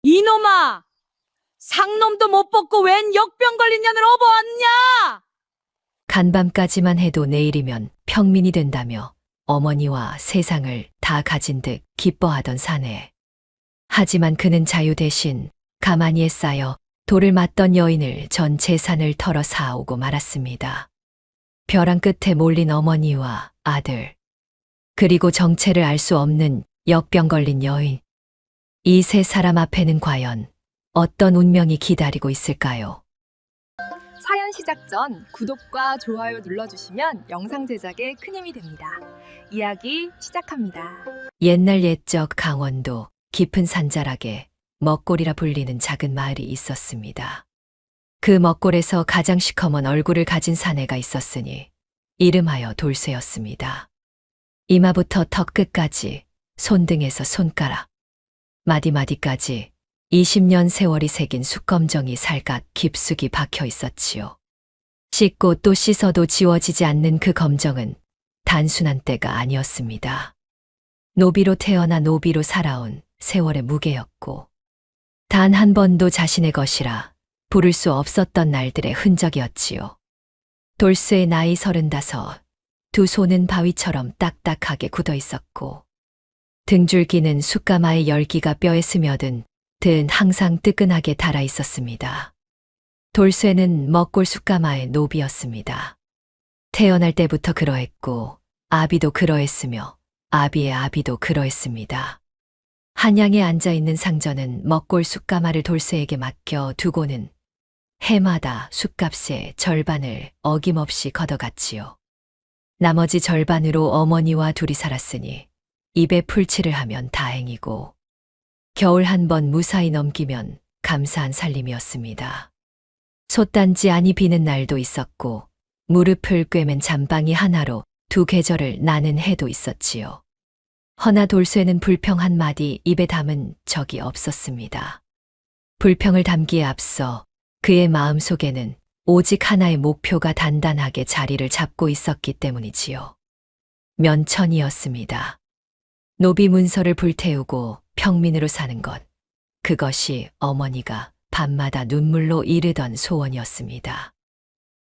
이놈아! 상놈도 못 뽑고 웬 역병 걸린 년을 업어왔냐! 간밤까지만 해도 내일이면 평민이 된다며 어머니와 세상을 다 가진 듯 기뻐하던 사내. 하지만 그는 자유 대신 가만히에 쌓여 돌을 맞던 여인을 전 재산을 털어 사오고 말았습니다. 벼랑 끝에 몰린 어머니와 아들, 그리고 정체를 알 수 없는 역병 걸린 여인. 이 세 사람 앞에는 과연 어떤 운명이 기다리고 있을까요? 사연 시작 전 구독과 좋아요 눌러주시면 영상 제작에 큰 힘이 됩니다. 이야기 시작합니다. 옛날 옛적 강원도 깊은 산자락에 먹골이라 불리는 작은 마을이 있었습니다. 그 먹골에서 가장 시커먼 얼굴을 가진 사내가 있었으니 이름하여 돌쇠였습니다. 이마부터 턱 끝까지 손등에서 손가락, 마디마디까지 20년 세월이 새긴 숯검정이 살갗 깊숙이 박혀 있었지요. 씻고 또 씻어도 지워지지 않는 그 검정은 단순한 때가 아니었습니다. 노비로 태어나 노비로 살아온 세월의 무게였고, 단 한 번도 자신의 것이라 부를 수 없었던 날들의 흔적이었지요. 돌쇠의 나이 35, 두 손은 바위처럼 딱딱하게 굳어 있었고, 등줄기는 숯가마의 열기가 뼈에 스며든 듯 항상 뜨끈하게 달아 있었습니다. 돌쇠는 먹골 숯가마의 노비였습니다. 태어날 때부터 그러했고, 아비도 그러했으며, 아비의 아비도 그러했습니다. 한양에 앉아있는 상전은 먹골 숯가마를 돌쇠에게 맡겨 두고는 해마다 숯값의 절반을 어김없이 걷어갔지요. 나머지 절반으로 어머니와 둘이 살았으니 입에 풀칠을 하면 다행이고, 겨울 한 번 무사히 넘기면 감사한 살림이었습니다. 솥단지 안이 비는 날도 있었고, 무릎을 꿰맨 잠방이 하나로 두 계절을 나는 해도 있었지요. 허나 돌쇠는 불평 한마디 입에 담은 적이 없었습니다. 불평을 담기에 앞서 그의 마음속에는 오직 하나의 목표가 단단하게 자리를 잡고 있었기 때문이지요. 면천이었습니다. 노비 문서를 불태우고 평민으로 사는 것, 그것이 어머니가 밤마다 눈물로 이르던 소원이었습니다.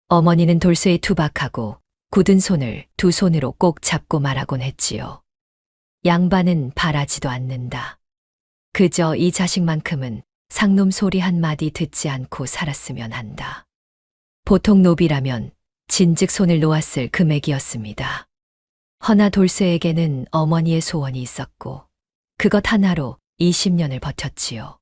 어머니는 돌쇠에 투박하고 굳은 손을 두 손으로 꼭 잡고 말하곤 했지요. 양반은 바라지도 않는다. 그저 이 자식만큼은 상놈 소리 한마디 듣지 않고 살았으면 한다. 보통 노비라면 진즉 손을 놓았을 금액이었습니다. 허나 돌쇠에게는 어머니의 소원이 있었고, 그것 하나로 20년을 버텼지요.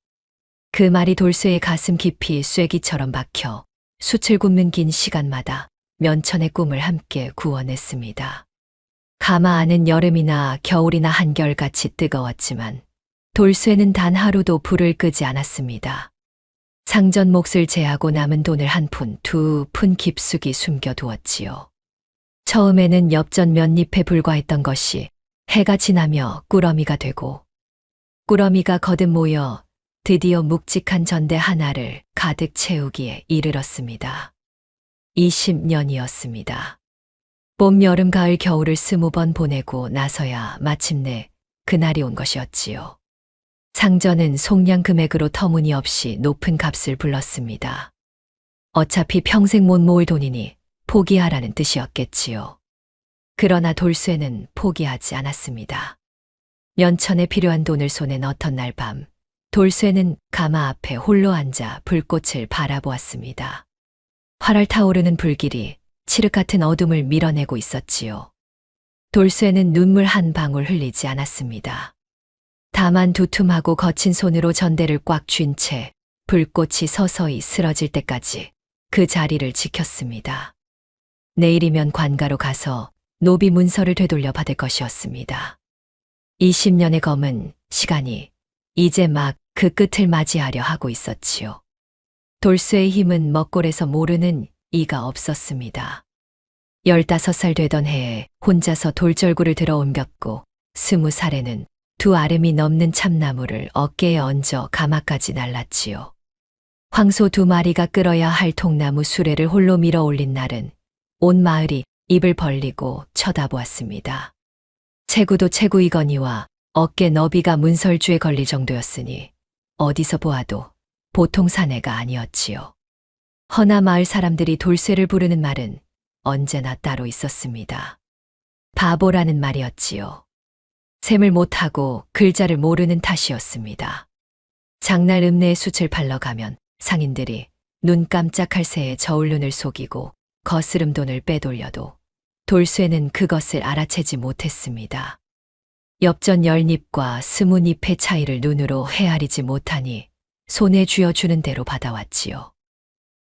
그 말이 돌쇠의 가슴 깊이 쐐기처럼 박혀 숯을 굽는 긴 시간마다 면천의 꿈을 함께 구워냈습니다. 가마 안은 여름이나 겨울이나 한결같이 뜨거웠지만 돌쇠는 단 하루도 불을 끄지 않았습니다. 상전 몫을 제하고 남은 돈을 한 푼, 두 푼 깊숙이 숨겨두었지요. 처음에는 엽전 몇 잎에 불과했던 것이 해가 지나며 꾸러미가 되고, 꾸러미가 거듭 모여 드디어 묵직한 전대 하나를 가득 채우기에 이르렀습니다. 20년이었습니다. 봄, 여름, 가을, 겨울을 20번 보내고 나서야 마침내 그날이 온 것이었지요. 상전은 속량 금액으로 터무니없이 높은 값을 불렀습니다. 어차피 평생 못 모을 돈이니 포기하라는 뜻이었겠지요. 그러나 돌쇠는 포기하지 않았습니다. 면천에 필요한 돈을 손에 넣던 날 밤, 돌쇠는 가마 앞에 홀로 앉아 불꽃을 바라보았습니다. 활활 타오르는 불길이 칠흑 같은 어둠을 밀어내고 있었지요. 돌쇠는 눈물 한 방울 흘리지 않았습니다. 다만 두툼하고 거친 손으로 전대를 꽉 쥔 채 불꽃이 서서히 쓰러질 때까지 그 자리를 지켰습니다. 내일이면 관가로 가서 노비 문서를 되돌려 받을 것이었습니다. 20년의 검은 시간이 이제 막 그 끝을 맞이하려 하고 있었지요. 돌쇠의 힘은 먹골에서 모르는 이가 없었습니다. 15살 되던 해에 혼자서 돌절구를 들어 옮겼고, 20살에는 두 아름이 넘는 참나무를 어깨에 얹어 가마까지 날랐지요. 황소 2마리가 끌어야 할 통나무 수레를 홀로 밀어 올린 날은 온 마을이 입을 벌리고 쳐다보았습니다. 체구도 체구이거니와 어깨 너비가 문설주에 걸릴 정도였으니 어디서 보아도 보통 사내가 아니었지요. 허나 마을 사람들이 돌쇠를 부르는 말은 언제나 따로 있었습니다. 바보라는 말이었지요. 셈을 못하고 글자를 모르는 탓이었습니다. 장날 읍내에 숯을 팔러 가면 상인들이 눈 깜짝할 새에 저울눈을 속이고 거스름 돈을 빼돌려도 돌쇠는 그것을 알아채지 못했습니다. 엽전 10잎과 20잎의 차이를 눈으로 헤아리지 못하니 손에 쥐어주는 대로 받아왔지요.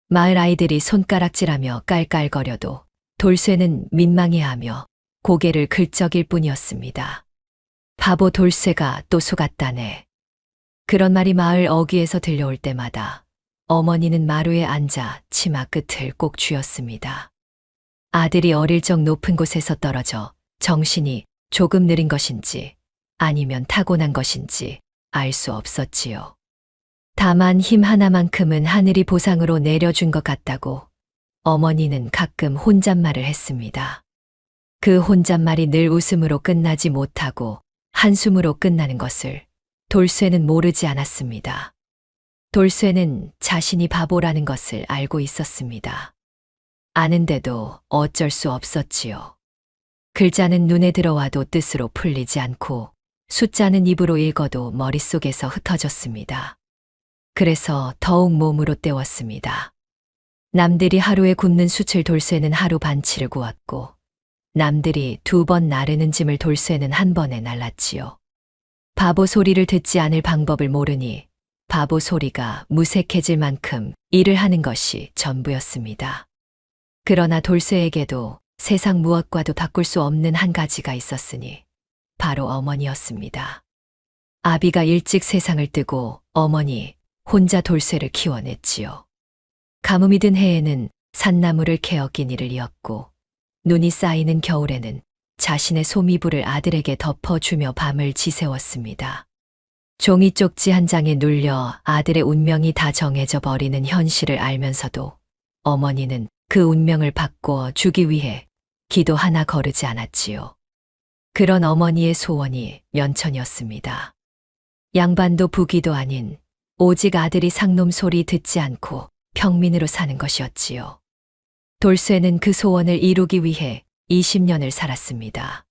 마을 아이들이 손가락질하며 깔깔거려도 돌쇠는 민망해하며 고개를 긁적일 뿐이었습니다. 바보 돌쇠가 또 속았다네. 그런 말이 마을 어귀에서 들려올 때마다 어머니는 마루에 앉아 치마 끝을 꼭 쥐었습니다. 아들이 어릴 적 높은 곳에서 떨어져 정신이 조금 느린 것인지 아니면 타고난 것인지 알 수 없었지요. 다만 힘 하나만큼은 하늘이 보상으로 내려준 것 같다고 어머니는 가끔 혼잣말을 했습니다. 그 혼잣말이 늘 웃음으로 끝나지 못하고 한숨으로 끝나는 것을 돌쇠는 모르지 않았습니다. 돌쇠는 자신이 바보라는 것을 알고 있었습니다. 아는데도 어쩔 수 없었지요. 글자는 눈에 들어와도 뜻으로 풀리지 않고 숫자는 입으로 읽어도 머릿속에서 흩어졌습니다. 그래서 더욱 몸으로 때웠습니다. 남들이 하루에 굽는 숯을 돌쇠는 하루 반치를 구웠고 남들이 2번 나르는 짐을 돌쇠는 한 번에 날랐지요. 바보 소리를 듣지 않을 방법을 모르니 바보 소리가 무색해질 만큼 일을 하는 것이 전부였습니다. 그러나 돌쇠에게도 세상 무엇과도 바꿀 수 없는 한 가지가 있었으니 바로 어머니였습니다. 아비가 일찍 세상을 뜨고 어머니 혼자 돌쇠를 키워냈지요. 가뭄이 든 해에는 산나물을 캐어 끼니를 이었고 눈이 쌓이는 겨울에는 자신의 소미불을 아들에게 덮어주며 밤을 지새웠습니다. 종이 쪽지 한 장에 눌려 아들의 운명이 다 정해져 버리는 현실을 알면서도 어머니는 그 운명을 바꿔 주기 위해 기도 하나 거르지 않았지요. 그런 어머니의 소원이 면천이었습니다. 양반도 부귀도 아닌 오직 아들이 상놈 소리 듣지 않고 평민으로 사는 것이었지요. 돌쇠는 그 소원을 이루기 위해 20년을 살았습니다.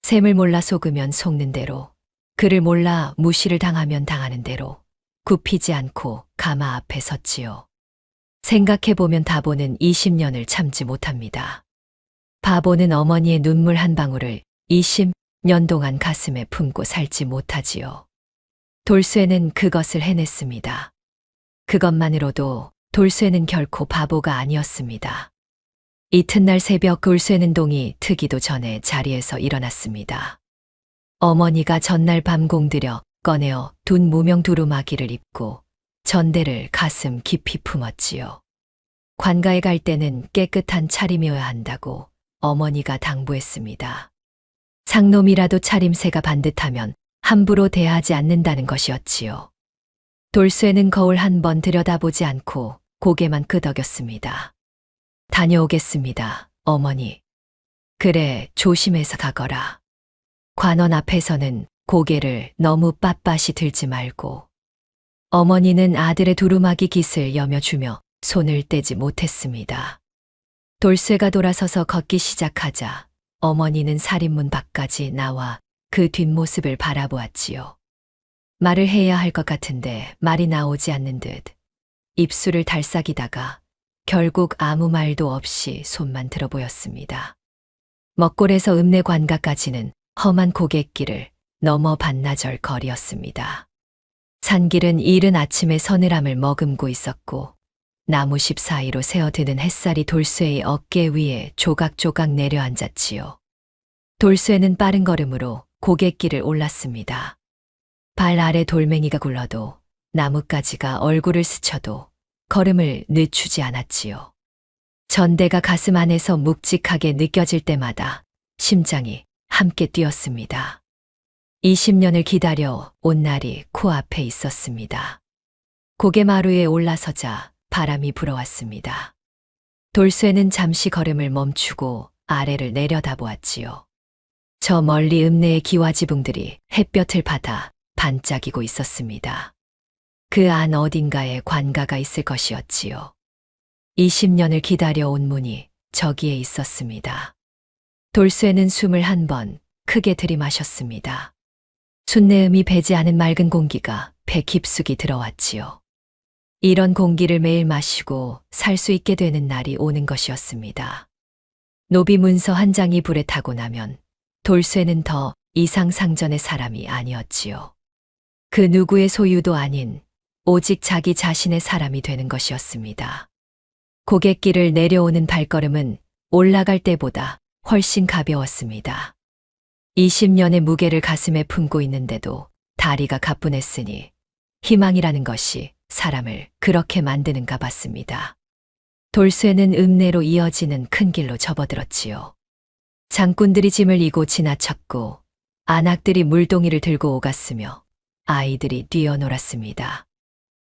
셈을 몰라 속으면 속는 대로, 그를 몰라 무시를 당하면 당하는 대로 굽히지 않고 가마 앞에 섰지요. 생각해보면 바보는 20년을 참지 못합니다. 바보는 어머니의 눈물 한 방울을 20년 동안 가슴에 품고 살지 못하지요. 돌쇠는 그것을 해냈습니다. 그것만으로도 돌쇠는 결코 바보가 아니었습니다. 이튿날 새벽 돌쇠는 동이 트기도 전에 자리에서 일어났습니다. 어머니가 전날 밤 공들여 꺼내어 둔 무명 두루마기를 입고 전대를 가슴 깊이 품었지요. 관가에 갈 때는 깨끗한 차림이어야 한다고 어머니가 당부했습니다. 상놈이라도 차림새가 반듯하면 함부로 대하지 않는다는 것이었지요. 돌쇠는 거울 한 번 들여다보지 않고 고개만 끄덕였습니다. 다녀오겠습니다, 어머니. 그래, 조심해서 가거라. 관원 앞에서는 고개를 너무 빳빳이 들지 말고. 어머니는 아들의 두루마기 깃을 여며주며 손을 떼지 못했습니다. 돌쇠가 돌아서서 걷기 시작하자 어머니는 살인문 밖까지 나와 그 뒷모습을 바라보았지요. 말을 해야 할 것 같은데 말이 나오지 않는 듯 입술을 달싹이다가 결국 아무 말도 없이 손만 들어 보였습니다. 먹골에서 읍내 관가까지는 험한 고갯길을 넘어 반나절 거리였습니다. 산길은 이른 아침에 서늘함을 머금고 있었고 나무십 사이로 새어드는 햇살이 돌쇠의 어깨 위에 조각조각 내려앉았지요. 돌쇠는 빠른 걸음으로 고갯길을 올랐습니다. 발 아래 돌멩이가 굴러도 나뭇가지가 얼굴을 스쳐도 걸음을 늦추지 않았지요. 전대가 가슴 안에서 묵직하게 느껴질 때마다 심장이 함께 뛰었습니다. 20년을 기다려 온 날이 코앞에 있었습니다. 고개마루에 올라서자 바람이 불어왔습니다. 돌쇠는 잠시 걸음을 멈추고 아래를 내려다보았지요. 저 멀리 읍내의 기와지붕들이 햇볕을 받아 반짝이고 있었습니다. 그 안 어딘가에 관가가 있을 것이었지요. 20년을 기다려온 문이 저기에 있었습니다. 돌쇠는 숨을 한 번 크게 들이마셨습니다. 순내음이 배지 않은 맑은 공기가 배 깊숙이 들어왔지요. 이런 공기를 매일 마시고 살 수 있게 되는 날이 오는 것이었습니다. 노비 문서 한 장이 불에 타고 나면 돌쇠는 더 이상 상전의 사람이 아니었지요. 그 누구의 소유도 아닌 오직 자기 자신의 사람이 되는 것이었습니다. 고갯길을 내려오는 발걸음은 올라갈 때보다 훨씬 가벼웠습니다. 20년의 무게를 가슴에 품고 있는데도 다리가 가뿐했으니 희망이라는 것이 사람을 그렇게 만드는가 봤습니다. 돌쇠는 읍내로 이어지는 큰 길로 접어들었지요. 장꾼들이 짐을 이고 지나쳤고 안악들이 물동이를 들고 오갔으며 아이들이 뛰어놀았습니다.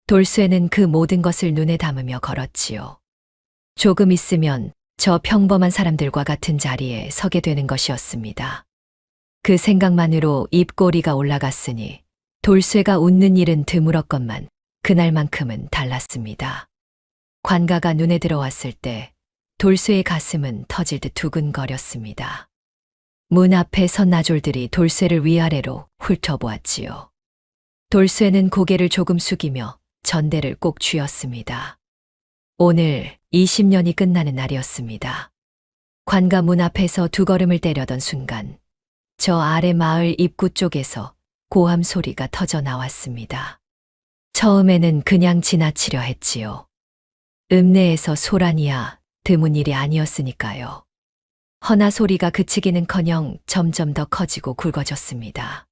돌쇠는 그 모든 것을 눈에 담으며 걸었지요. 조금 있으면 저 평범한 사람들과 같은 자리에 서게 되는 것이었습니다. 그 생각만으로 입꼬리가 올라갔으니 돌쇠가 웃는 일은 드물었건만 그날만큼은 달랐습니다. 관가가 눈에 들어왔을 때 돌쇠의 가슴은 터질 듯 두근거렸습니다. 문 앞에 선 나졸들이 돌쇠를 위아래로 훑어보았지요. 돌쇠는 고개를 조금 숙이며 전대를 꼭 쥐었습니다. 오늘 20년이 끝나는 날이었습니다. 관가 문 앞에서 두 걸음을 때려던 순간 저 아래 마을 입구 쪽에서 고함 소리가 터져 나왔습니다. 처음에는 그냥 지나치려 했지요. 읍내에서 소란이야 드문 일이 아니었으니까요. 허나 소리가 그치기는커녕 점점 더 커지고 굵어졌습니다.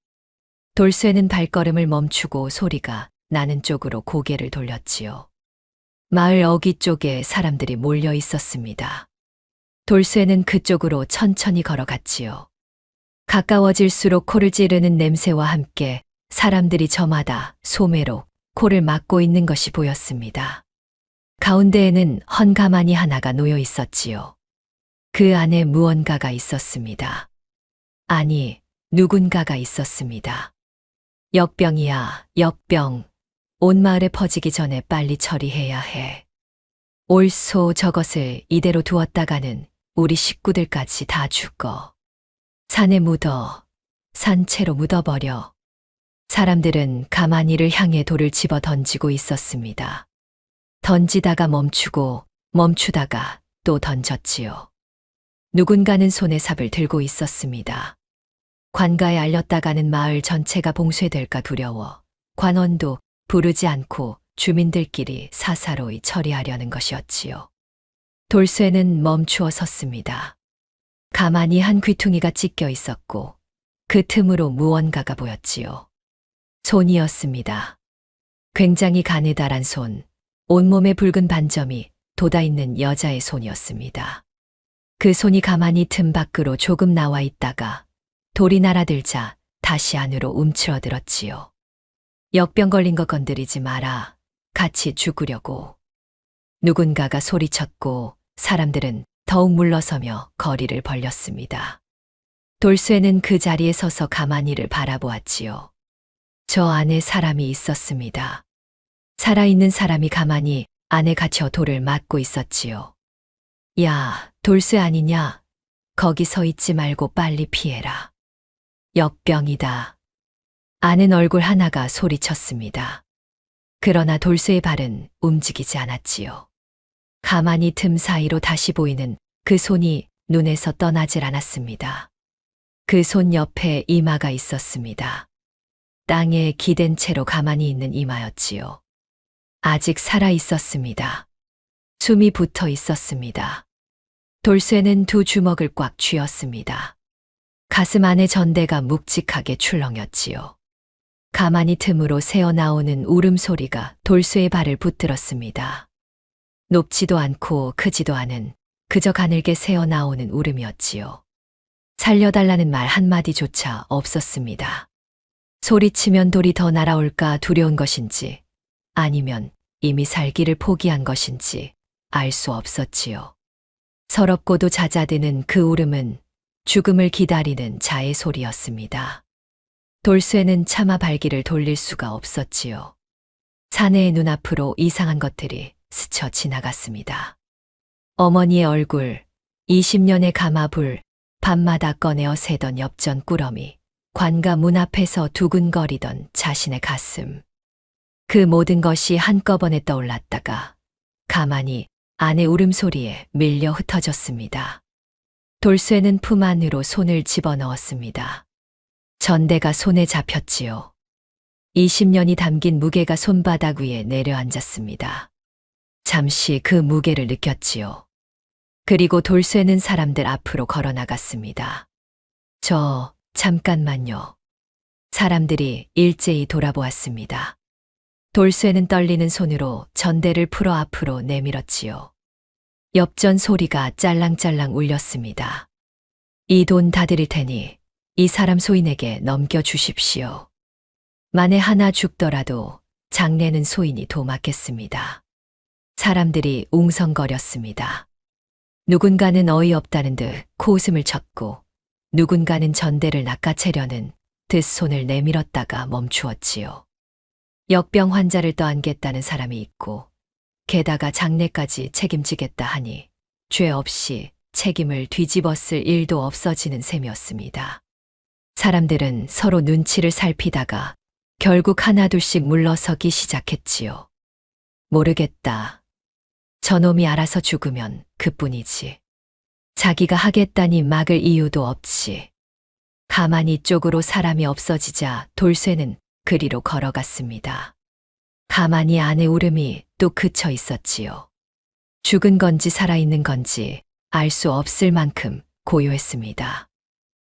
돌쇠는 발걸음을 멈추고 소리가 나는 쪽으로 고개를 돌렸지요. 마을 어귀 쪽에 사람들이 몰려 있었습니다. 돌쇠는 그쪽으로 천천히 걸어갔지요. 가까워질수록 코를 찌르는 냄새와 함께 사람들이 저마다 소매로 코를 막고 있는 것이 보였습니다. 가운데에는 헌가마니 하나가 놓여 있었지요. 그 안에 무언가가 있었습니다. 아니, 누군가가 있었습니다. 역병이야, 역병. 온 마을에 퍼지기 전에 빨리 처리해야 해. 옳소, 저것을 이대로 두었다가는 우리 식구들까지 다 죽어. 산에 묻어, 산채로 묻어버려. 사람들은 가만히를 향해 돌을 집어 던지고 있었습니다. 던지다가 멈추고 멈추다가 또 던졌지요. 누군가는 손에 삽을 들고 있었습니다. 관가에 알렸다가는 마을 전체가 봉쇄될까 두려워 관원도 부르지 않고 주민들끼리 사사로이 처리하려는 것이었지요. 돌쇠는 멈추어 섰습니다. 가만히 한 귀퉁이가 찢겨 있었고 그 틈으로 무언가가 보였지요. 손이었습니다. 굉장히 가느다란 손, 온몸에 붉은 반점이 돋아있는 여자의 손이었습니다. 그 손이 가만히 틈 밖으로 조금 나와 있다가 돌이 날아들자 다시 안으로 움츠러들었지요. 역병 걸린 거 건드리지 마라. 같이 죽으려고. 누군가가 소리쳤고 사람들은 더욱 물러서며 거리를 벌렸습니다. 돌쇠는 그 자리에 서서 가만히를 바라보았지요. 저 안에 사람이 있었습니다. 살아있는 사람이 가만히 안에 갇혀 돌을 맞고 있었지요. 야, 돌쇠 아니냐? 거기 서 있지 말고 빨리 피해라. 역병이다. 아는 얼굴 하나가 소리쳤습니다. 그러나 돌쇠의 발은 움직이지 않았지요. 가만히 틈 사이로 다시 보이는 그 손이 눈에서 떠나질 않았습니다. 그 손 옆에 이마가 있었습니다. 땅에 기댄 채로 가만히 있는 이마였지요. 아직 살아 있었습니다. 숨이 붙어 있었습니다. 돌쇠는 두 주먹을 꽉 쥐었습니다. 가슴 안에 전대가 묵직하게 출렁였지요. 가만히 틈으로 새어나오는 울음소리가 돌쇠의 발을 붙들었습니다. 높지도 않고 크지도 않은 그저 가늘게 새어나오는 울음이었지요. 살려달라는 말 한마디조차 없었습니다. 소리치면 돌이 더 날아올까 두려운 것인지 아니면 이미 살기를 포기한 것인지 알 수 없었지요. 서럽고도 잦아드는 그 울음은 죽음을 기다리는 자의 소리였습니다. 돌쇠는 차마 발길을 돌릴 수가 없었지요. 사내의 눈앞으로 이상한 것들이 스쳐 지나갔습니다. 어머니의 얼굴, 20년의 가마불, 밤마다 꺼내어 세던 엽전 꾸러미, 관가 문 앞에서 두근거리던 자신의 가슴. 그 모든 것이 한꺼번에 떠올랐다가 가만히 아내 울음소리에 밀려 흩어졌습니다. 돌쇠는 품 안으로 손을 집어넣었습니다. 전대가 손에 잡혔지요. 20년이 담긴 무게가 손바닥 위에 내려앉았습니다. 잠시 그 무게를 느꼈지요. 그리고 돌쇠는 사람들 앞으로 걸어 나갔습니다. 잠깐만요. 사람들이 일제히 돌아보았습니다. 돌쇠는 떨리는 손으로 전대를 풀어 앞으로 내밀었지요. 엽전 소리가 짤랑짤랑 울렸습니다. 이 돈 다 드릴 테니 이 사람 소인에게 넘겨주십시오. 만에 하나 죽더라도 장례는 소인이 도맡겠습니다. 사람들이 웅성거렸습니다. 누군가는 어이없다는 듯 코웃음을 쳤고 누군가는 전대를 낚아채려는 듯 손을 내밀었다가 멈추었지요. 역병 환자를 떠안겠다는 사람이 있고 게다가 장례까지 책임지겠다 하니 죄 없이 책임을 뒤집었을 일도 없어지는 셈이었습니다. 사람들은 서로 눈치를 살피다가 결국 하나둘씩 물러서기 시작했지요. 모르겠다. 저놈이 알아서 죽으면 그뿐이지. 자기가 하겠다니 막을 이유도 없지. 가만히 쪽으로 사람이 없어지자 돌쇠는 그리로 걸어갔습니다. 가만히 아내 울음이 또 그쳐 있었지요. 죽은 건지 살아있는 건지 알 수 없을 만큼 고요했습니다.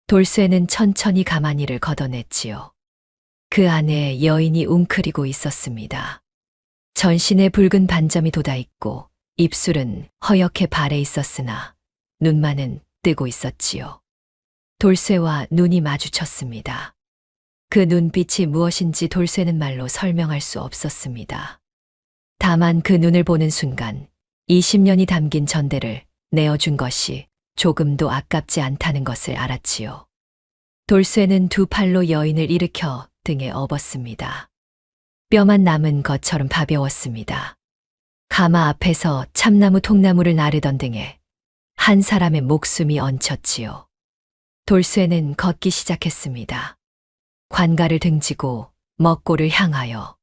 돌쇠는 천천히 가만히를 걷어냈지요. 그 안에 여인이 웅크리고 있었습니다. 전신에 붉은 반점이 돋아있고 입술은 허옇게 발해 있었으나 눈만은 뜨고 있었지요. 돌쇠와 눈이 마주쳤습니다. 그 눈빛이 무엇인지 돌쇠는 말로 설명할 수 없었습니다. 다만 그 눈을 보는 순간 20년이 담긴 전대를 내어준 것이 조금도 아깝지 않다는 것을 알았지요. 돌쇠는 두 팔로 여인을 일으켜 등에 업었습니다. 뼈만 남은 것처럼 가벼웠습니다. 가마 앞에서 참나무 통나무를 나르던 등에 한 사람의 목숨이 얹혔지요. 돌쇠는 걷기 시작했습니다. 관가를 등지고 먹골을 향하여.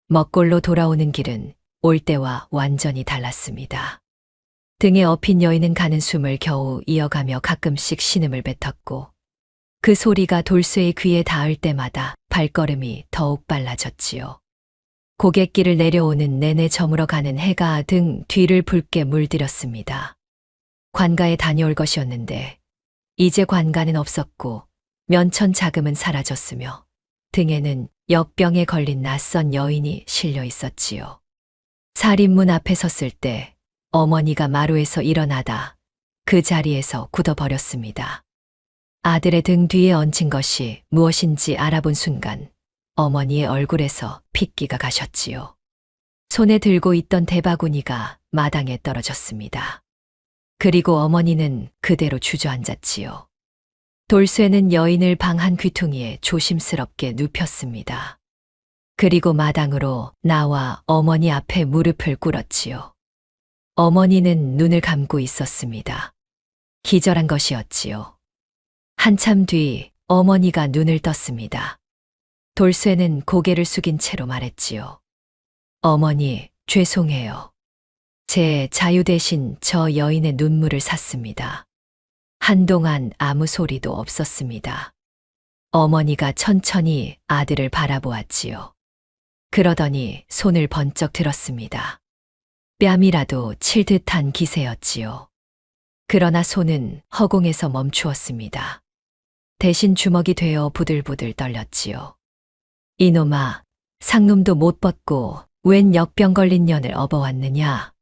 먹골로 돌아오는 길은 올 때와 완전히 달랐습니다. 등에 업힌 여인은 가는 숨을 겨우 이어가며 가끔씩 신음을 뱉었고 그 소리가 돌쇠의 귀에 닿을 때마다 발걸음이 더욱 빨라졌지요. 고갯길을 내려오는 내내 저물어 가는 해가 등 뒤를 붉게 물들였습니다. 관가에 다녀올 것이었는데 이제 관가는 없었고 면천 자금은 사라졌으며 등에는 역병에 걸린 낯선 여인이 실려 있었지요. 살인문 앞에 섰을 때 어머니가 마루에서 일어나다 그 자리에서 굳어버렸습니다. 아들의 등 뒤에 얹힌 것이 무엇인지 알아본 순간 어머니의 얼굴에서 핏기가 가셨지요. 손에 들고 있던 대바구니가 마당에 떨어졌습니다. 그리고 어머니는 그대로 주저앉았지요. 돌쇠는 여인을 방 한 귀퉁이에 조심스럽게 눕혔습니다. 그리고 마당으로 나와 어머니 앞에 무릎을 꿇었지요. 어머니는 눈을 감고 있었습니다. 기절한 것이었지요. 한참 뒤 어머니가 눈을 떴습니다. 돌쇠는 고개를 숙인 채로 말했지요. 어머니, 죄송해요. 제 자유 대신 저 여인의 눈물을 샀습니다. 한동안 아무 소리도 없었습니다. 어머니가 천천히 아들을 바라보았지요. 그러더니 손을 번쩍 들었습니다. 뺨이라도 칠 듯한 기세였지요. 그러나 손은 허공에서 멈추었습니다. 대신 주먹이 되어 부들부들 떨렸지요. 이놈아, 상놈도 못 벗고 웬 역병 걸린 년을 업어왔느냐.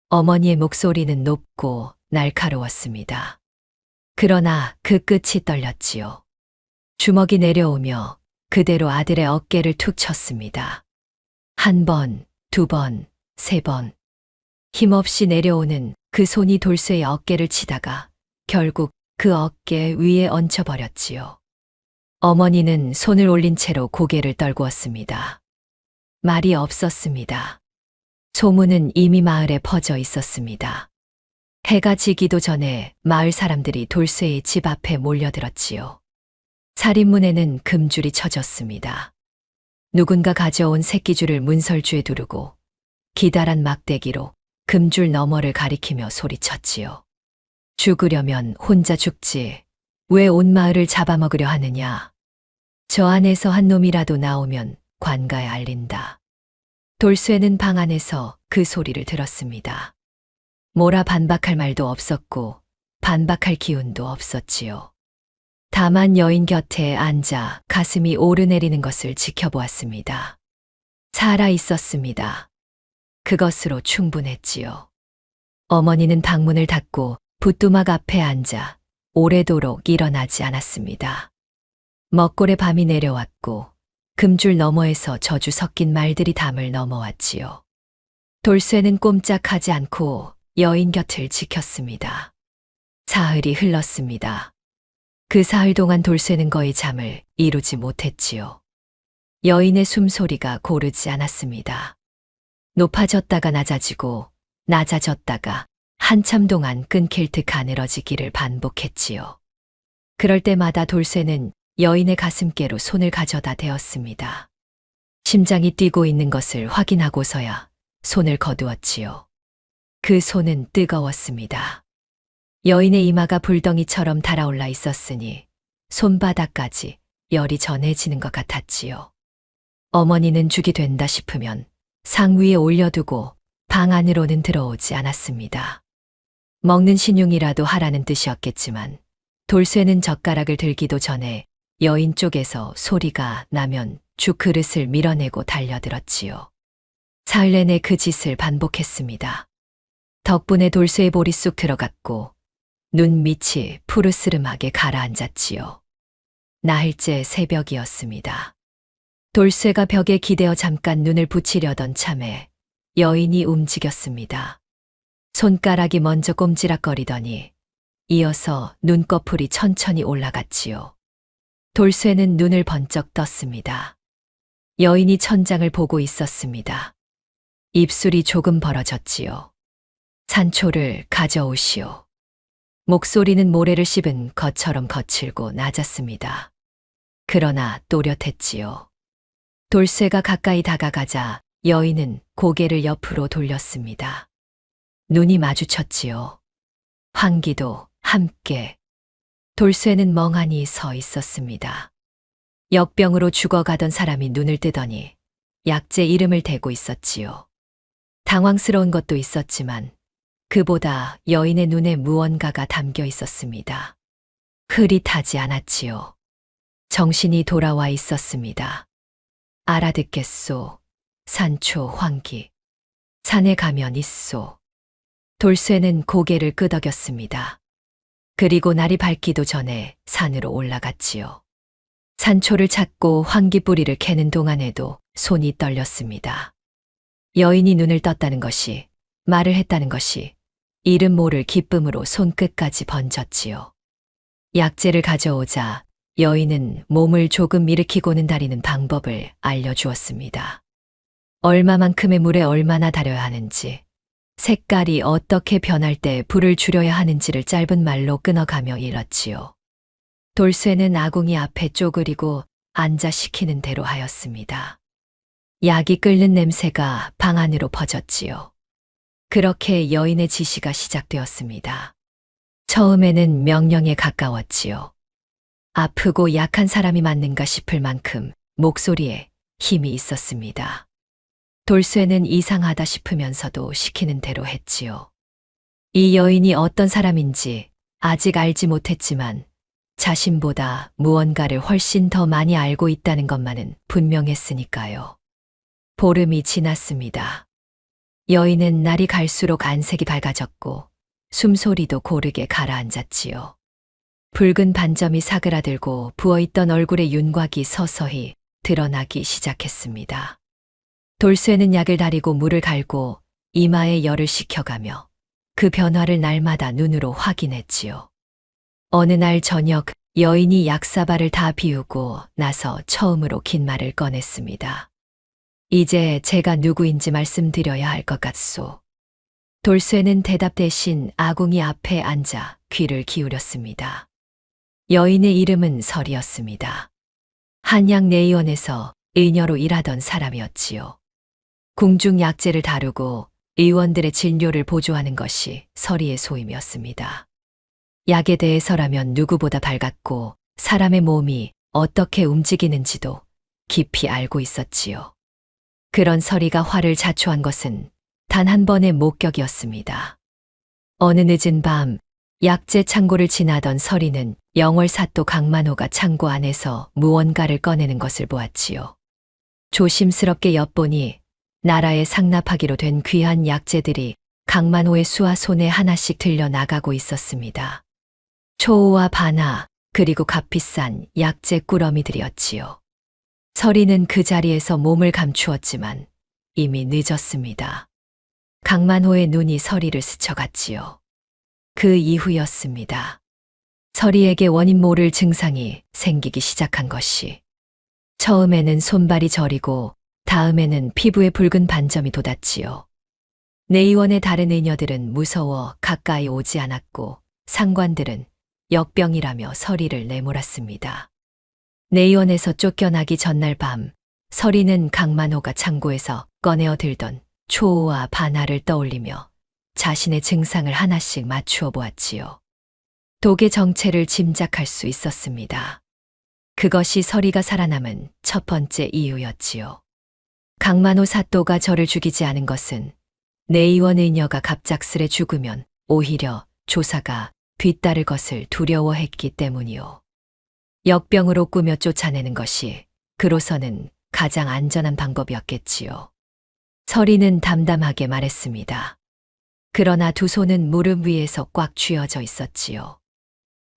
어머니의 목소리는 높고 날카로웠습니다. 그러나 그 끝이 떨렸지요. 주먹이 내려오며 그대로 아들의 어깨를 툭 쳤습니다. 한 번, 두 번, 세 번. 힘없이 내려오는 그 손이 돌쇠의 어깨를 치다가 결국 그 어깨 위에 얹혀버렸지요. 어머니는 손을 올린 채로 고개를 떨구었습니다. 말이 없었습니다. 소문은 이미 마을에 퍼져 있었습니다. 해가 지기도 전에 마을 사람들이 돌쇠의 집 앞에 몰려들었지요. 살인문에는 금줄이 쳐졌습니다. 누군가 가져온 새끼줄을 문설주에 두르고 기다란 막대기로 금줄 너머를 가리키며 소리쳤지요. 죽으려면 혼자 죽지. 왜 온 마을을 잡아먹으려 하느냐. 저 안에서 한 놈이라도 나오면 관가에 알린다. 돌쇠는 방 안에서 그 소리를 들었습니다. 뭐라 반박할 말도 없었고 반박할 기운도 없었지요. 다만 여인 곁에 앉아 가슴이 오르내리는 것을 지켜보았습니다. 살아 있었습니다. 그것으로 충분했지요. 어머니는 방문을 닫고 붓두막 앞에 앉아 오래도록 일어나지 않았습니다. 먹골에 밤이 내려왔고 금줄 너머에서 저주 섞인 말들이 담을 넘어왔지요. 돌쇠는 꼼짝하지 않고 여인 곁을 지켰습니다. 사흘이 흘렀습니다. 그 사흘 동안 돌쇠는 거의 잠을 이루지 못했지요. 여인의 숨소리가 고르지 않았습니다. 높아졌다가 낮아지고 낮아졌다가 한참 동안 끊길 듯 가늘어지기를 반복했지요. 그럴 때마다 돌쇠는 여인의 가슴께로 손을 가져다 대었습니다. 심장이 뛰고 있는 것을 확인하고서야 손을 거두었지요. 그 손은 뜨거웠습니다. 여인의 이마가 불덩이처럼 달아올라 있었으니 손바닥까지 열이 전해지는 것 같았지요. 어머니는 죽이 된다 싶으면 상 위에 올려두고 방 안으로는 들어오지 않았습니다. 먹는 신용이라도 하라는 뜻이었겠지만 돌쇠는 젓가락을 들기도 전에 여인 쪽에서 소리가 나면 죽 그릇을 밀어내고 달려들었지요. 사흘 내내 그 짓을 반복했습니다. 덕분에 돌쇠의 볼이 쑥 들어갔고 눈 밑이 푸르스름하게 가라앉았지요. 나흘째 새벽이었습니다. 돌쇠가 벽에 기대어 잠깐 눈을 붙이려던 참에 여인이 움직였습니다. 손가락이 먼저 꼼지락거리더니 이어서 눈꺼풀이 천천히 올라갔지요. 돌쇠는 눈을 번쩍 떴습니다. 여인이 천장을 보고 있었습니다. 입술이 조금 벌어졌지요. 산초를 가져오시오. 목소리는 모래를 씹은 것처럼 거칠고 낮았습니다. 그러나 또렷했지요. 돌쇠가 가까이 다가가자 여인은 고개를 옆으로 돌렸습니다. 눈이 마주쳤지요. 환기도 함께. 돌쇠는 멍하니 서 있었습니다. 역병으로 죽어가던 사람이 눈을 뜨더니 약재 이름을 대고 있었지요. 당황스러운 것도 있었지만 그보다 여인의 눈에 무언가가 담겨 있었습니다. 흐릿하지 않았지요. 정신이 돌아와 있었습니다. 알아듣겠소. 산초 환기. 산에 가면 있소. 돌쇠는 고개를 끄덕였습니다. 그리고 날이 밝기도 전에 산으로 올라갔지요. 산초를 찾고 환기 뿌리를 캐는 동안에도 손이 떨렸습니다. 여인이 눈을 떴다는 것이, 말을 했다는 것이 이름 모를 기쁨으로 손끝까지 번졌지요. 약재를 가져오자 여인은 몸을 조금 일으키고는 다리는 방법을 알려주었습니다. 얼마만큼의 물에 얼마나 달여야 하는지, 색깔이 어떻게 변할 때 불을 줄여야 하는지를 짧은 말로 끊어가며 일렀지요. 돌쇠는 아궁이 앞에 쪼그리고 앉아 시키는 대로 하였습니다. 약이 끓는 냄새가 방 안으로 퍼졌지요. 그렇게 여인의 지시가 시작되었습니다. 처음에는 명령에 가까웠지요. 아프고 약한 사람이 맞는가 싶을 만큼 목소리에 힘이 있었습니다. 돌쇠는 이상하다 싶으면서도 시키는 대로 했지요. 이 여인이 어떤 사람인지 아직 알지 못했지만 자신보다 무언가를 훨씬 더 많이 알고 있다는 것만은 분명했으니까요. 보름이 지났습니다. 여인은 날이 갈수록 안색이 밝아졌고 숨소리도 고르게 가라앉았지요. 붉은 반점이 사그라들고 부어있던 얼굴의 윤곽이 서서히 드러나기 시작했습니다. 돌쇠는 약을 다리고 물을 갈고 이마에 열을 식혀가며 그 변화를 날마다 눈으로 확인했지요. 어느 날 저녁 여인이 약사발을 다 비우고 나서 처음으로 긴 말을 꺼냈습니다. 이제 제가 누구인지 말씀드려야 할 것 같소. 돌쇠는 대답 대신 아궁이 앞에 앉아 귀를 기울였습니다. 여인의 이름은 설이었습니다. 한양 내의원에서 의녀로 일하던 사람이었지요. 궁중 약재를 다루고 의원들의 진료를 보조하는 것이 설이의 소임이었습니다. 약에 대해서라면 누구보다 밝았고 사람의 몸이 어떻게 움직이는지도 깊이 알고 있었지요. 그런 설이가 화를 자초한 것은 단 한 번의 목격이었습니다. 어느 늦은 밤 약재 창고를 지나던 설이는 영월사또 강만호가 창고 안에서 무언가를 꺼내는 것을 보았지요. 조심스럽게 엿보니 나라에 상납하기로 된 귀한 약재들이 강만호의 수하 손에 하나씩 들려 나가고 있었습니다. 초우와 바나 그리고 값비싼 약재 꾸러미들이었지요. 설이는 그 자리에서 몸을 감추었지만 이미 늦었습니다. 강만호의 눈이 설이를 스쳐갔지요. 그 이후였습니다. 설이에게 원인 모를 증상이 생기기 시작한 것이. 처음에는 손발이 저리고 다음에는 피부에 붉은 반점이 돋았지요. 내의원의 다른 의녀들은 무서워 가까이 오지 않았고 상관들은 역병이라며 설이를 내몰았습니다. 내의원에서 쫓겨나기 전날 밤 설이는 강만호가 창고에서 꺼내어 들던 초우와 바나를 떠올리며 자신의 증상을 하나씩 맞추어 보았지요. 독의 정체를 짐작할 수 있었습니다. 그것이 설이가 살아남은 첫 번째 이유였지요. 강만호 사또가 저를 죽이지 않은 것은 내의원 의녀가 갑작스레 죽으면 오히려 조사가 뒤따를 것을 두려워했기 때문이요. 역병으로 꾸며 쫓아내는 것이 그로서는 가장 안전한 방법이었겠지요. 설이는 담담하게 말했습니다. 그러나 두 손은 무릎 위에서 꽉 쥐어져 있었지요.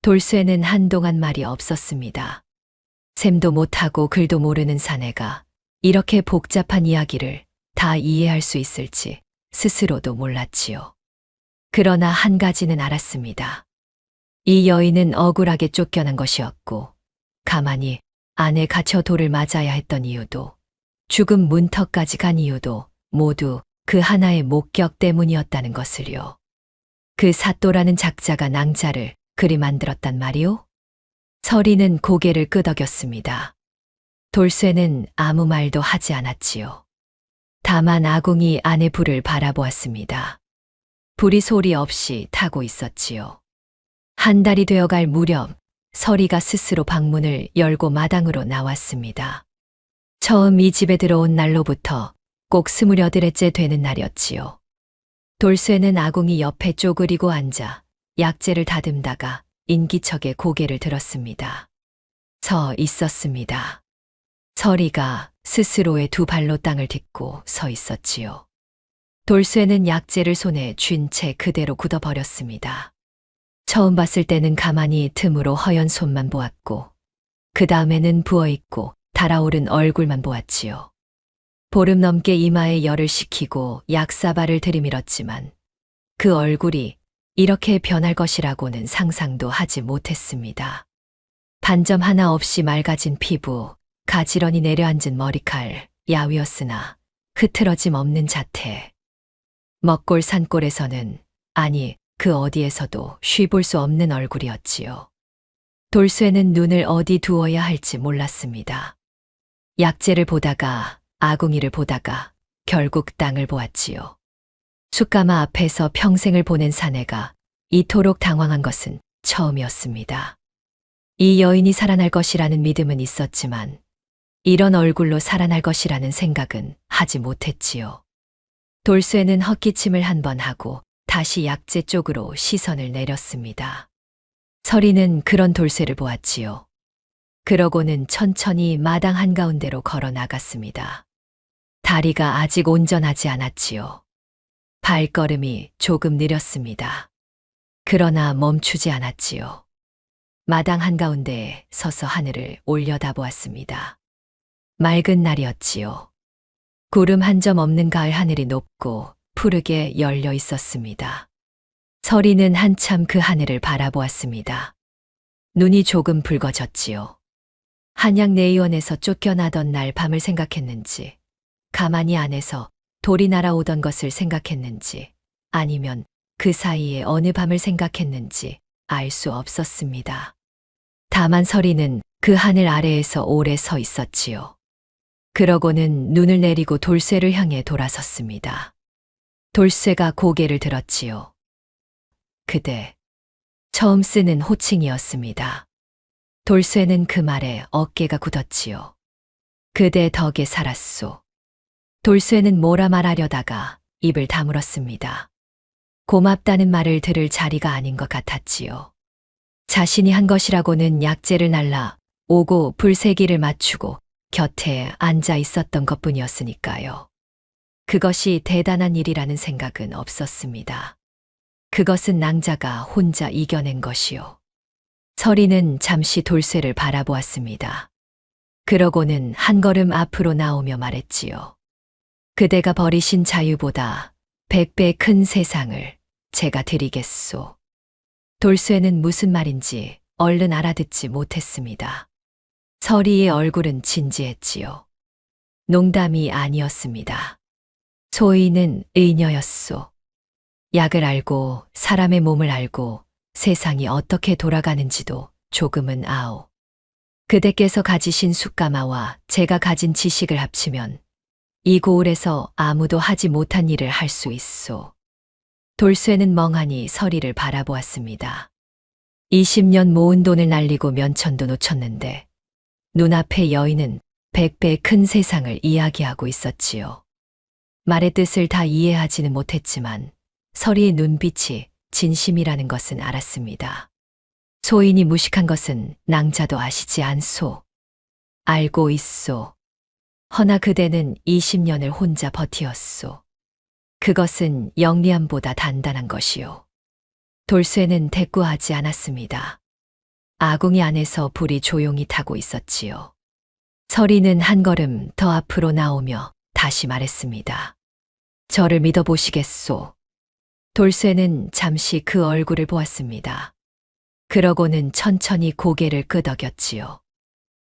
돌쇠는 한동안 말이 없었습니다. 셈도 못하고 글도 모르는 사내가 이렇게 복잡한 이야기를 다 이해할 수 있을지 스스로도 몰랐지요. 그러나 한 가지는 알았습니다. 이 여인은 억울하게 쫓겨난 것이었고 가만히 안에 갇혀 돌을 맞아야 했던 이유도 죽음 문턱까지 간 이유도 모두 그 하나의 목격 때문이었다는 것을요. 그 사또라는 작자가 낭자를 그리 만들었단 말이오? 설이는 고개를 끄덕였습니다. 돌쇠는 아무 말도 하지 않았지요. 다만 아궁이 안의 불을 바라보았습니다. 불이 소리 없이 타고 있었지요. 한 달이 되어갈 무렵 설이가 스스로 방문을 열고 마당으로 나왔습니다. 처음 이 집에 들어온 날로부터 꼭 28회째 되는 날이었지요. 돌쇠는 아궁이 옆에 쪼그리고 앉아 약재를 다듬다가 인기척에 고개를 들었습니다. 서 있었습니다. 설이가 스스로의 두 발로 땅을 딛고 서 있었지요. 돌쇠는 약재를 손에 쥔 채 그대로 굳어버렸습니다. 처음 봤을 때는 가만히 틈으로 허연 손만 보았고 그 다음에는 부어있고 달아오른 얼굴만 보았지요. 보름 넘게 이마에 열을 식히고 약사발을 들이밀었지만 그 얼굴이 이렇게 변할 것이라고는 상상도 하지 못했습니다. 반점 하나 없이 맑아진 피부, 가지런히 내려앉은 머리칼, 야위었으나 흐트러짐 없는 자태. 먹골 산골에서는 아니 그 어디에서도 쉬볼 수 없는 얼굴이었지요. 돌쇠는 눈을 어디 두어야 할지 몰랐습니다. 약재를 보다가 아궁이를 보다가 결국 땅을 보았지요. 숯가마 앞에서 평생을 보낸 사내가 이토록 당황한 것은 처음이었습니다. 이 여인이 살아날 것이라는 믿음은 있었지만 이런 얼굴로 살아날 것이라는 생각은 하지 못했지요. 돌쇠는 헛기침을 한 번 하고 다시 약재 쪽으로 시선을 내렸습니다. 설이는 그런 돌쇠를 보았지요. 그러고는 천천히 마당 한가운데로 걸어 나갔습니다. 다리가 아직 온전하지 않았지요. 발걸음이 조금 느렸습니다. 그러나 멈추지 않았지요. 마당 한가운데에 서서 하늘을 올려다보았습니다. 맑은 날이었지요. 구름 한 점 없는 가을 하늘이 높고 푸르게 열려 있었습니다. 설이는 한참 그 하늘을 바라보았습니다. 눈이 조금 붉어졌지요. 한양 내의원에서 쫓겨나던 날 밤을 생각했는지 가만히 안에서 돌이 날아오던 것을 생각했는지 아니면 그 사이에 어느 밤을 생각했는지 알 수 없었습니다. 다만 서리는 그 하늘 아래에서 오래 서 있었지요. 그러고는 눈을 내리고 돌쇠를 향해 돌아섰습니다. 돌쇠가 고개를 들었지요. 그대. 처음 쓰는 호칭이었습니다. 돌쇠는 그 말에 어깨가 굳었지요. 그대 덕에 살았소. 돌쇠는 뭐라 말하려다가 입을 다물었습니다. 고맙다는 말을 들을 자리가 아닌 것 같았지요. 자신이 한 것이라고는 약재를 날라 오고 불세기를 맞추고 곁에 앉아 있었던 것뿐이었으니까요. 그것이 대단한 일이라는 생각은 없었습니다. 그것은 낭자가 혼자 이겨낸 것이요. 서리는 잠시 돌쇠를 바라보았습니다. 그러고는 한 걸음 앞으로 나오며 말했지요. 그대가 버리신 자유보다 100배 큰 세상을 제가 드리겠소. 돌쇠는 무슨 말인지 얼른 알아듣지 못했습니다. 서리의 얼굴은 진지했지요. 농담이 아니었습니다. 소인은 의녀였소. 약을 알고 사람의 몸을 알고 세상이 어떻게 돌아가는지도 조금은 아오. 그대께서 가지신 숫가마와 제가 가진 지식을 합치면 이 고을에서 아무도 하지 못한 일을 할 수 있소. 돌쇠는 멍하니 서리를 바라보았습니다. 20년 모은 돈을 날리고 면천도 놓쳤는데 눈앞의 여인은 100배 큰 세상을 이야기하고 있었지요. 말의 뜻을 다 이해하지는 못했지만 서리의 눈빛이 진심이라는 것은 알았습니다. 소인이 무식한 것은 낭자도 아시지 않소. 알고 있소. 허나 그대는 20년을 혼자 버티었소. 그것은 영리함보다 단단한 것이요. 돌쇠는 대꾸하지 않았습니다. 아궁이 안에서 불이 조용히 타고 있었지요. 서리는 한 걸음 더 앞으로 나오며 다시 말했습니다. 저를 믿어보시겠소. 돌쇠는 잠시 그 얼굴을 보았습니다. 그러고는 천천히 고개를 끄덕였지요.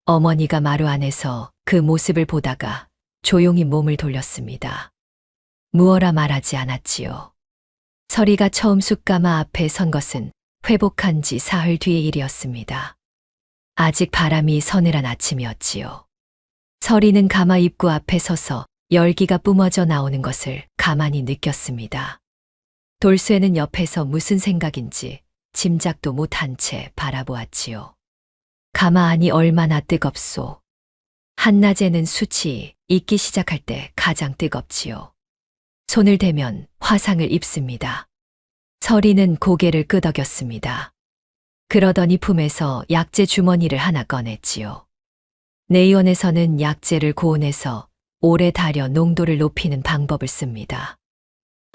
어머니가 마루 안에서 그 모습을 보다가 조용히 몸을 돌렸습니다. 무어라 말하지 않았지요. 서리가 처음 숫가마 앞에 선 것은 회복한 지 사흘 뒤의 일이었습니다. 아직 바람이 서늘한 아침이었지요. 서리는 가마 입구 앞에 서서 열기가 뿜어져 나오는 것을 가만히 느꼈습니다. 돌쇠는 옆에서 무슨 생각인지 짐작도 못한 채 바라보았지요. 가마 안이 얼마나 뜨겁소. 한낮에는 숯이 익기 시작할 때 가장 뜨겁지요. 손을 대면 화상을 입습니다. 서리는 고개를 끄덕였습니다. 그러더니 품에서 약재 주머니를 하나 꺼냈지요. 내의원에서는 약재를 고온해서 오래 달여 농도를 높이는 방법을 씁니다.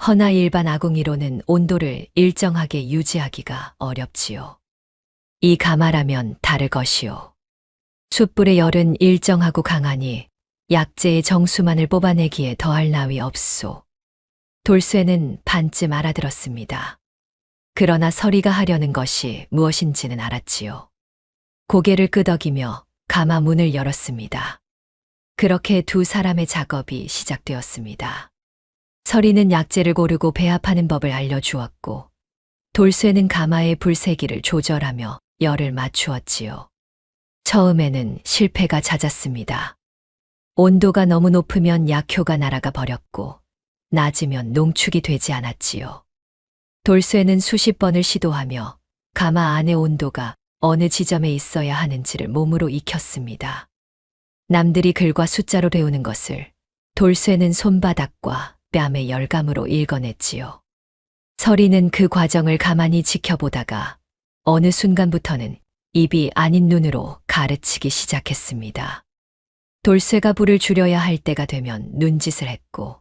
허나 일반 아궁이로는 온도를 일정하게 유지하기가 어렵지요. 이 가마라면 다를 것이요. 숯불의 열은 일정하고 강하니 약재의 정수만을 뽑아내기에 더할 나위 없소. 돌쇠는 반쯤 알아들었습니다. 그러나 서리가 하려는 것이 무엇인지는 알았지요. 고개를 끄덕이며 가마 문을 열었습니다. 그렇게 두 사람의 작업이 시작되었습니다. 서리는 약재를 고르고 배합하는 법을 알려주었고 돌쇠는 가마의 불세기를 조절하며 열을 맞추었지요. 처음에는 실패가 잦았습니다. 온도가 너무 높으면 약효가 날아가 버렸고 낮으면 농축이 되지 않았지요. 돌쇠는 수십 번을 시도하며 가마 안의 온도가 어느 지점에 있어야 하는지를 몸으로 익혔습니다. 남들이 글과 숫자로 배우는 것을 돌쇠는 손바닥과 뺨의 열감으로 읽어냈지요. 서리는 그 과정을 가만히 지켜보다가 어느 순간부터는 입이 아닌 눈으로 가르치기 시작했습니다. 돌쇠가 불을 줄여야 할 때가 되면 눈짓을 했고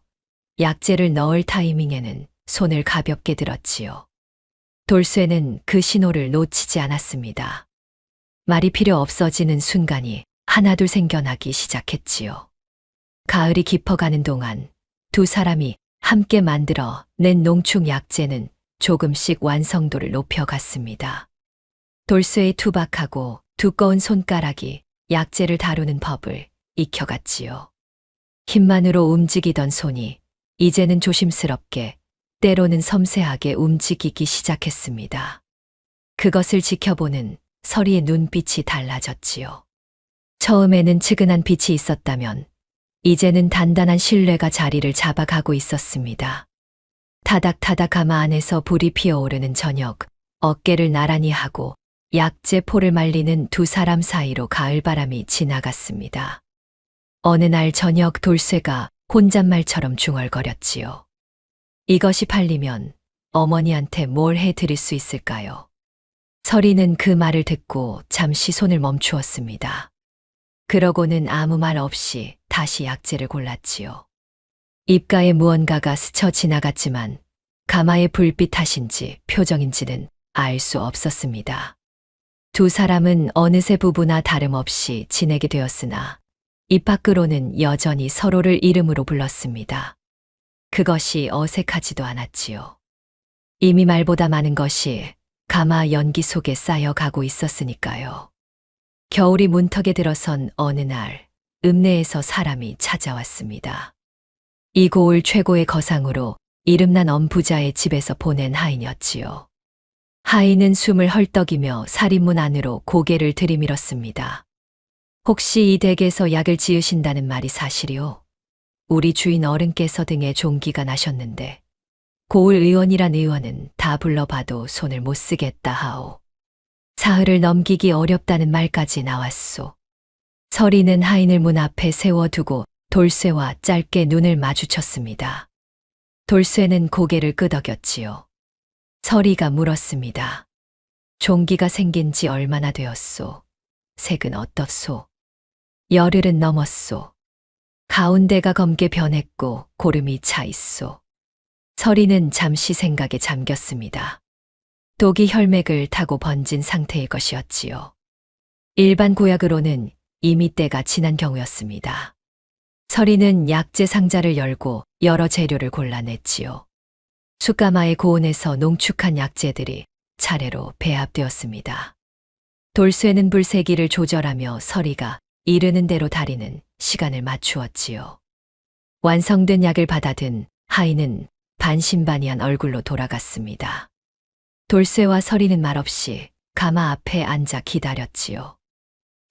약재를 넣을 타이밍에는 손을 가볍게 들었지요. 돌쇠는 그 신호를 놓치지 않았습니다. 말이 필요 없어지는 순간이 하나둘 생겨나기 시작했지요. 가을이 깊어가는 동안 두 사람이 함께 만들어 낸 농축 약재는 조금씩 완성도를 높여갔습니다. 돌쇠의 투박하고 두꺼운 손가락이 약재를 다루는 법을 익혀갔지요. 힘만으로 움직이던 손이 이제는 조심스럽게, 때로는 섬세하게 움직이기 시작했습니다. 그것을 지켜보는 서리의 눈빛이 달라졌지요. 처음에는 측은한 빛이 있었다면 이제는 단단한 신뢰가 자리를 잡아가고 있었습니다. 타닥타닥 가마 안에서 불이 피어오르는 저녁, 어깨를 나란히 하고 약재 포를 말리는 두 사람 사이로 가을바람이 지나갔습니다. 어느 날 저녁 돌쇠가 혼잣말처럼 중얼거렸지요. 이것이 팔리면 어머니한테 뭘 해드릴 수 있을까요? 서리는 그 말을 듣고 잠시 손을 멈추었습니다. 그러고는 아무 말 없이 다시 약재를 골랐지요. 입가에 무언가가 스쳐 지나갔지만 가마의 불빛 탓인지 표정인지는 알 수 없었습니다. 두 사람은 어느새 부부나 다름없이 지내게 되었으나 입 밖으로는 여전히 서로를 이름으로 불렀습니다. 그것이 어색하지도 않았지요. 이미 말보다 많은 것이 가마 연기 속에 쌓여가고 있었으니까요. 겨울이 문턱에 들어선 어느 날 읍내에서 사람이 찾아왔습니다. 이 고을 최고의 거상으로 이름난 엄부자의 집에서 보낸 하인이었지요. 하인은 숨을 헐떡이며 살인문 안으로 고개를 들이밀었습니다. 혹시 이 댁에서 약을 지으신다는 말이 사실이오? 우리 주인 어른께서 등에 종기가 나셨는데 고을 의원이란 의원은 다 불러봐도 손을 못 쓰겠다 하오. 사흘을 넘기기 어렵다는 말까지 나왔소. 서리는 하인을 문 앞에 세워두고 돌쇠와 짧게 눈을 마주쳤습니다. 돌쇠는 고개를 끄덕였지요. 서리가 물었습니다. 종기가 생긴 지 얼마나 되었소? 색은 어떻소? 열흘은 넘었소. 가운데가 검게 변했고 고름이 차 있소. 서리는 잠시 생각에 잠겼습니다. 독이 혈맥을 타고 번진 상태일 것이었지요. 일반 고약으로는 이미 때가 지난 경우였습니다. 서리는 약재 상자를 열고 여러 재료를 골라냈지요. 숯가마의 고온에서 농축한 약재들이 차례로 배합되었습니다. 돌쇠는 불세기를 조절하며 서리가 이르는 대로 다리는 시간을 맞추었지요. 완성된 약을 받아든 하인은 반신반의한 얼굴로 돌아갔습니다. 돌쇠와 서리는 말없이 가마 앞에 앉아 기다렸지요.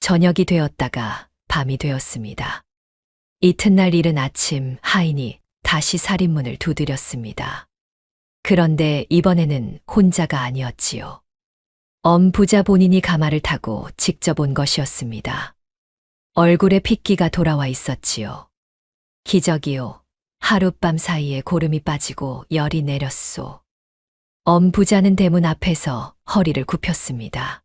저녁이 되었다가 밤이 되었습니다. 이튿날 이른 아침 하인이 다시 살인문을 두드렸습니다. 그런데 이번에는 혼자가 아니었지요. 엄부자 본인이 가마를 타고 직접 온 것이었습니다. 얼굴에 핏기가 돌아와 있었지요. 기적이요. 하룻밤 사이에 고름이 빠지고 열이 내렸소. 엄부자는 대문 앞에서 허리를 굽혔습니다.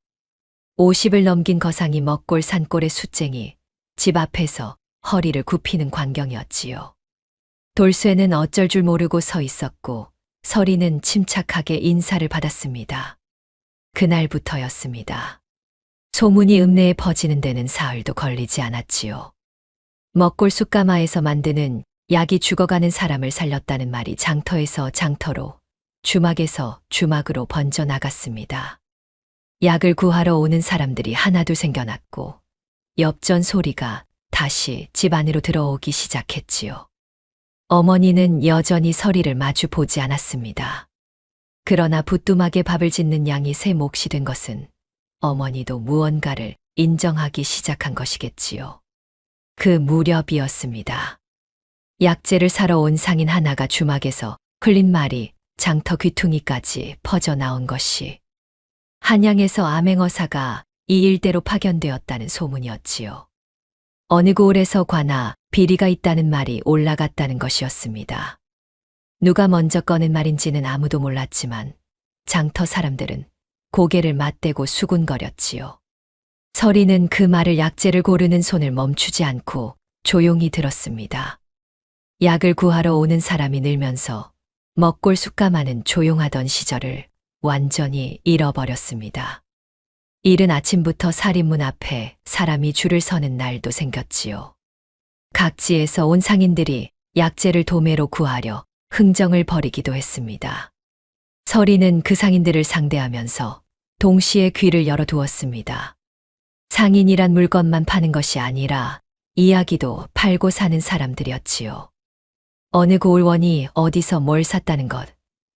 50을 넘긴 거상이 먹골 산골의 숫쟁이 집 앞에서 허리를 굽히는 광경이었지요. 돌쇠는 어쩔 줄 모르고 서 있었고 서리는 침착하게 인사를 받았습니다. 그날부터였습니다. 소문이 읍내에 퍼지는 데는 사흘도 걸리지 않았지요. 먹골 숯가마에서 만드는 약이 죽어가는 사람을 살렸다는 말이 장터에서 장터로, 주막에서 주막으로 번져나갔습니다. 약을 구하러 오는 사람들이 하나둘 생겨났고 엽전 소리가 다시 집 안으로 들어오기 시작했지요. 어머니는 여전히 서리를 마주 보지 않았습니다. 그러나 부뚜막에 밥을 짓는 양이 새 몫이 된 것은 어머니도 무언가를 인정하기 시작한 것이겠지요. 그 무렵이었습니다. 약재를 사러 온 상인 하나가 주막에서 흘린 말이 장터 귀퉁이까지 퍼져나온 것이 한양에서 암행어사가 이 일대로 파견되었다는 소문이었지요. 어느 고을에서 관아 비리가 있다는 말이 올라갔다는 것이었습니다. 누가 먼저 꺼낸 말인지는 아무도 몰랐지만 장터 사람들은 고개를 맞대고 수군거렸지요. 서리는 그 말을 약재를 고르는 손을 멈추지 않고 조용히 들었습니다. 약을 구하러 오는 사람이 늘면서 먹골 숯가마는 조용하던 시절을 완전히 잃어버렸습니다. 이른 아침부터 살인문 앞에 사람이 줄을 서는 날도 생겼지요. 각지에서 온 상인들이 약재를 도매로 구하려 흥정을 벌이기도 했습니다. 서리는 그 상인들을 상대하면서 동시에 귀를 열어두었습니다. 상인이란 물건만 파는 것이 아니라 이야기도 팔고 사는 사람들이었지요. 어느 고을원이 어디서 뭘 샀다는 것,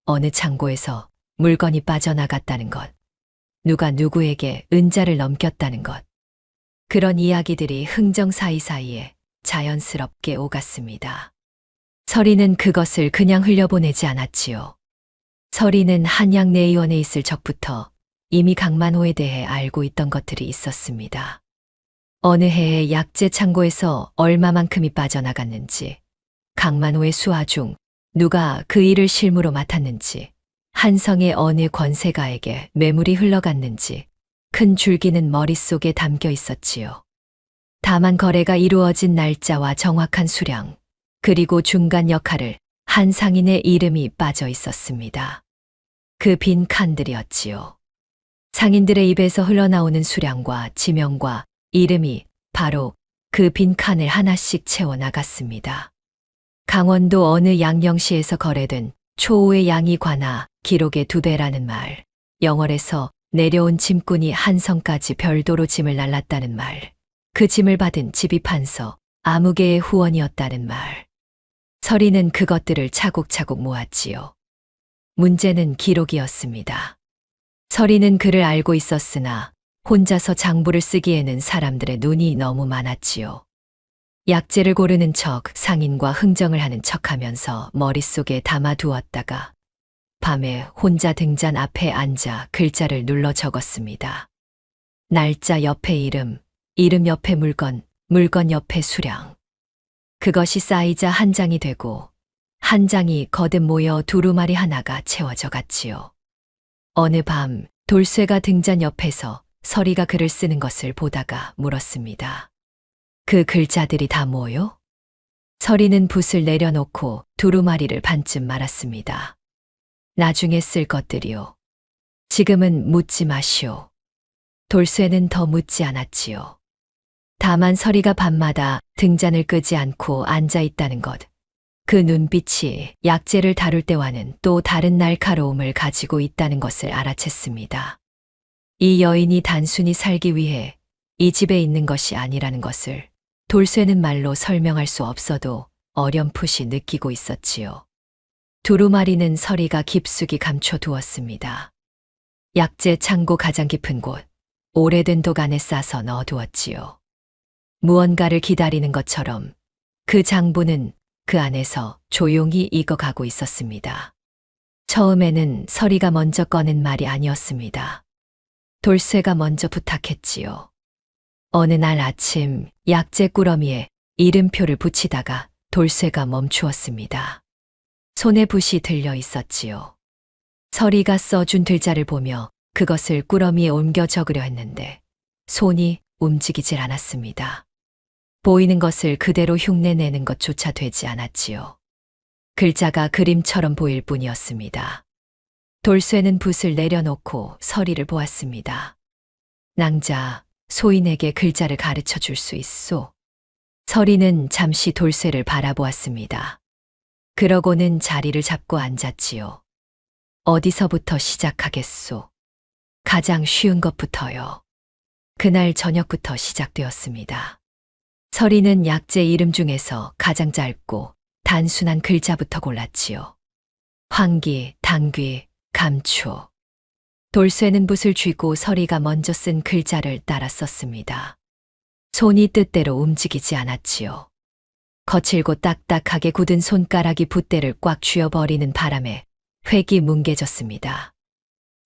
어느 창고에서 물건이 빠져나갔다는 것, 누가 누구에게 은자를 넘겼다는 것. 그런 이야기들이 흥정 사이사이에 자연스럽게 오갔습니다. 서리는 그것을 그냥 흘려보내지 않았지요. 서리는 한양내의원에 있을 적부터 이미 강만호에 대해 알고 있던 것들이 있었습니다. 어느 해에 약재 창고에서 얼마만큼이 빠져나갔는지, 강만호의 수하 중 누가 그 일을 실무로 맡았는지, 한성의 어느 권세가에게 매물이 흘러갔는지 큰 줄기는 머릿속에 담겨 있었지요. 다만 거래가 이루어진 날짜와 정확한 수량, 그리고 중간 역할을 한 상인의 이름이 빠져 있었습니다. 그 빈 칸들이었지요. 상인들의 입에서 흘러나오는 수량과 지명과 이름이 바로 그 빈 칸을 하나씩 채워나갔습니다. 강원도 어느 양령시에서 거래된 초우의 양이 관하 기록의 2배라는 말, 영월에서 내려온 짐꾼이 한성까지 별도로 짐을 날랐다는 말, 그 짐을 받은 집이 판서 아무개의 후원이었다는 말. 서리는 그것들을 차곡차곡 모았지요. 문제는 기록이었습니다. 서리는 그를 알고 있었으나 혼자서 장부를 쓰기에는 사람들의 눈이 너무 많았지요. 약재를 고르는 척, 상인과 흥정을 하는 척하면서 머릿속에 담아두었다가 밤에 혼자 등잔 앞에 앉아 글자를 눌러 적었습니다. 날짜 옆에 이름, 이름 옆에 물건, 물건 옆에 수량. 그것이 쌓이자 한 장이 되고 한 장이 거듭 모여 두루마리 하나가 채워져 갔지요. 어느 밤 돌쇠가 등잔 옆에서 서리가 글을 쓰는 것을 보다가 물었습니다. 그 글자들이 다 뭐요? 서리는 붓을 내려놓고 두루마리를 반쯤 말았습니다. 나중에 쓸 것들이요. 지금은 묻지 마시오. 돌쇠는 더 묻지 않았지요. 다만 서리가 밤마다 등잔을 끄지 않고 앉아 있다는 것, 그 눈빛이 약재를 다룰 때와는 또 다른 날카로움을 가지고 있다는 것을 알아챘습니다. 이 여인이 단순히 살기 위해 이 집에 있는 것이 아니라는 것을 돌쇠는 말로 설명할 수 없어도 어렴풋이 느끼고 있었지요. 두루마리는 서리가 깊숙이 감춰두었습니다. 약재 창고 가장 깊은 곳, 오래된 도간에 싸서 넣어두었지요. 무언가를 기다리는 것처럼 그 장부는 그 안에서 조용히 익어가고 있었습니다. 처음에는 서리가 먼저 꺼낸 말이 아니었습니다. 돌쇠가 먼저 부탁했지요. 어느 날 아침 약재 꾸러미에 이름표를 붙이다가 돌쇠가 멈추었습니다. 손에 붓이 들려 있었지요. 서리가 써준 글자를 보며 그것을 꾸러미에 옮겨 적으려 했는데 손이 움직이질 않았습니다. 보이는 것을 그대로 흉내내는 것조차 되지 않았지요. 글자가 그림처럼 보일 뿐이었습니다. 돌쇠는 붓을 내려놓고 서리를 보았습니다. 낭자, 소인에게 글자를 가르쳐 줄 수 있소. 서리는 잠시 돌쇠를 바라보았습니다. 그러고는 자리를 잡고 앉았지요. 어디서부터 시작하겠소? 가장 쉬운 것부터요. 그날 저녁부터 시작되었습니다. 서리는 약재 이름 중에서 가장 짧고 단순한 글자부터 골랐지요. 황기, 당귀, 감초. 돌쇠는 붓을 쥐고 서리가 먼저 쓴 글자를 따라 썼습니다. 손이 뜻대로 움직이지 않았지요. 거칠고 딱딱하게 굳은 손가락이 붓대를 꽉 쥐어버리는 바람에 획이 뭉개졌습니다.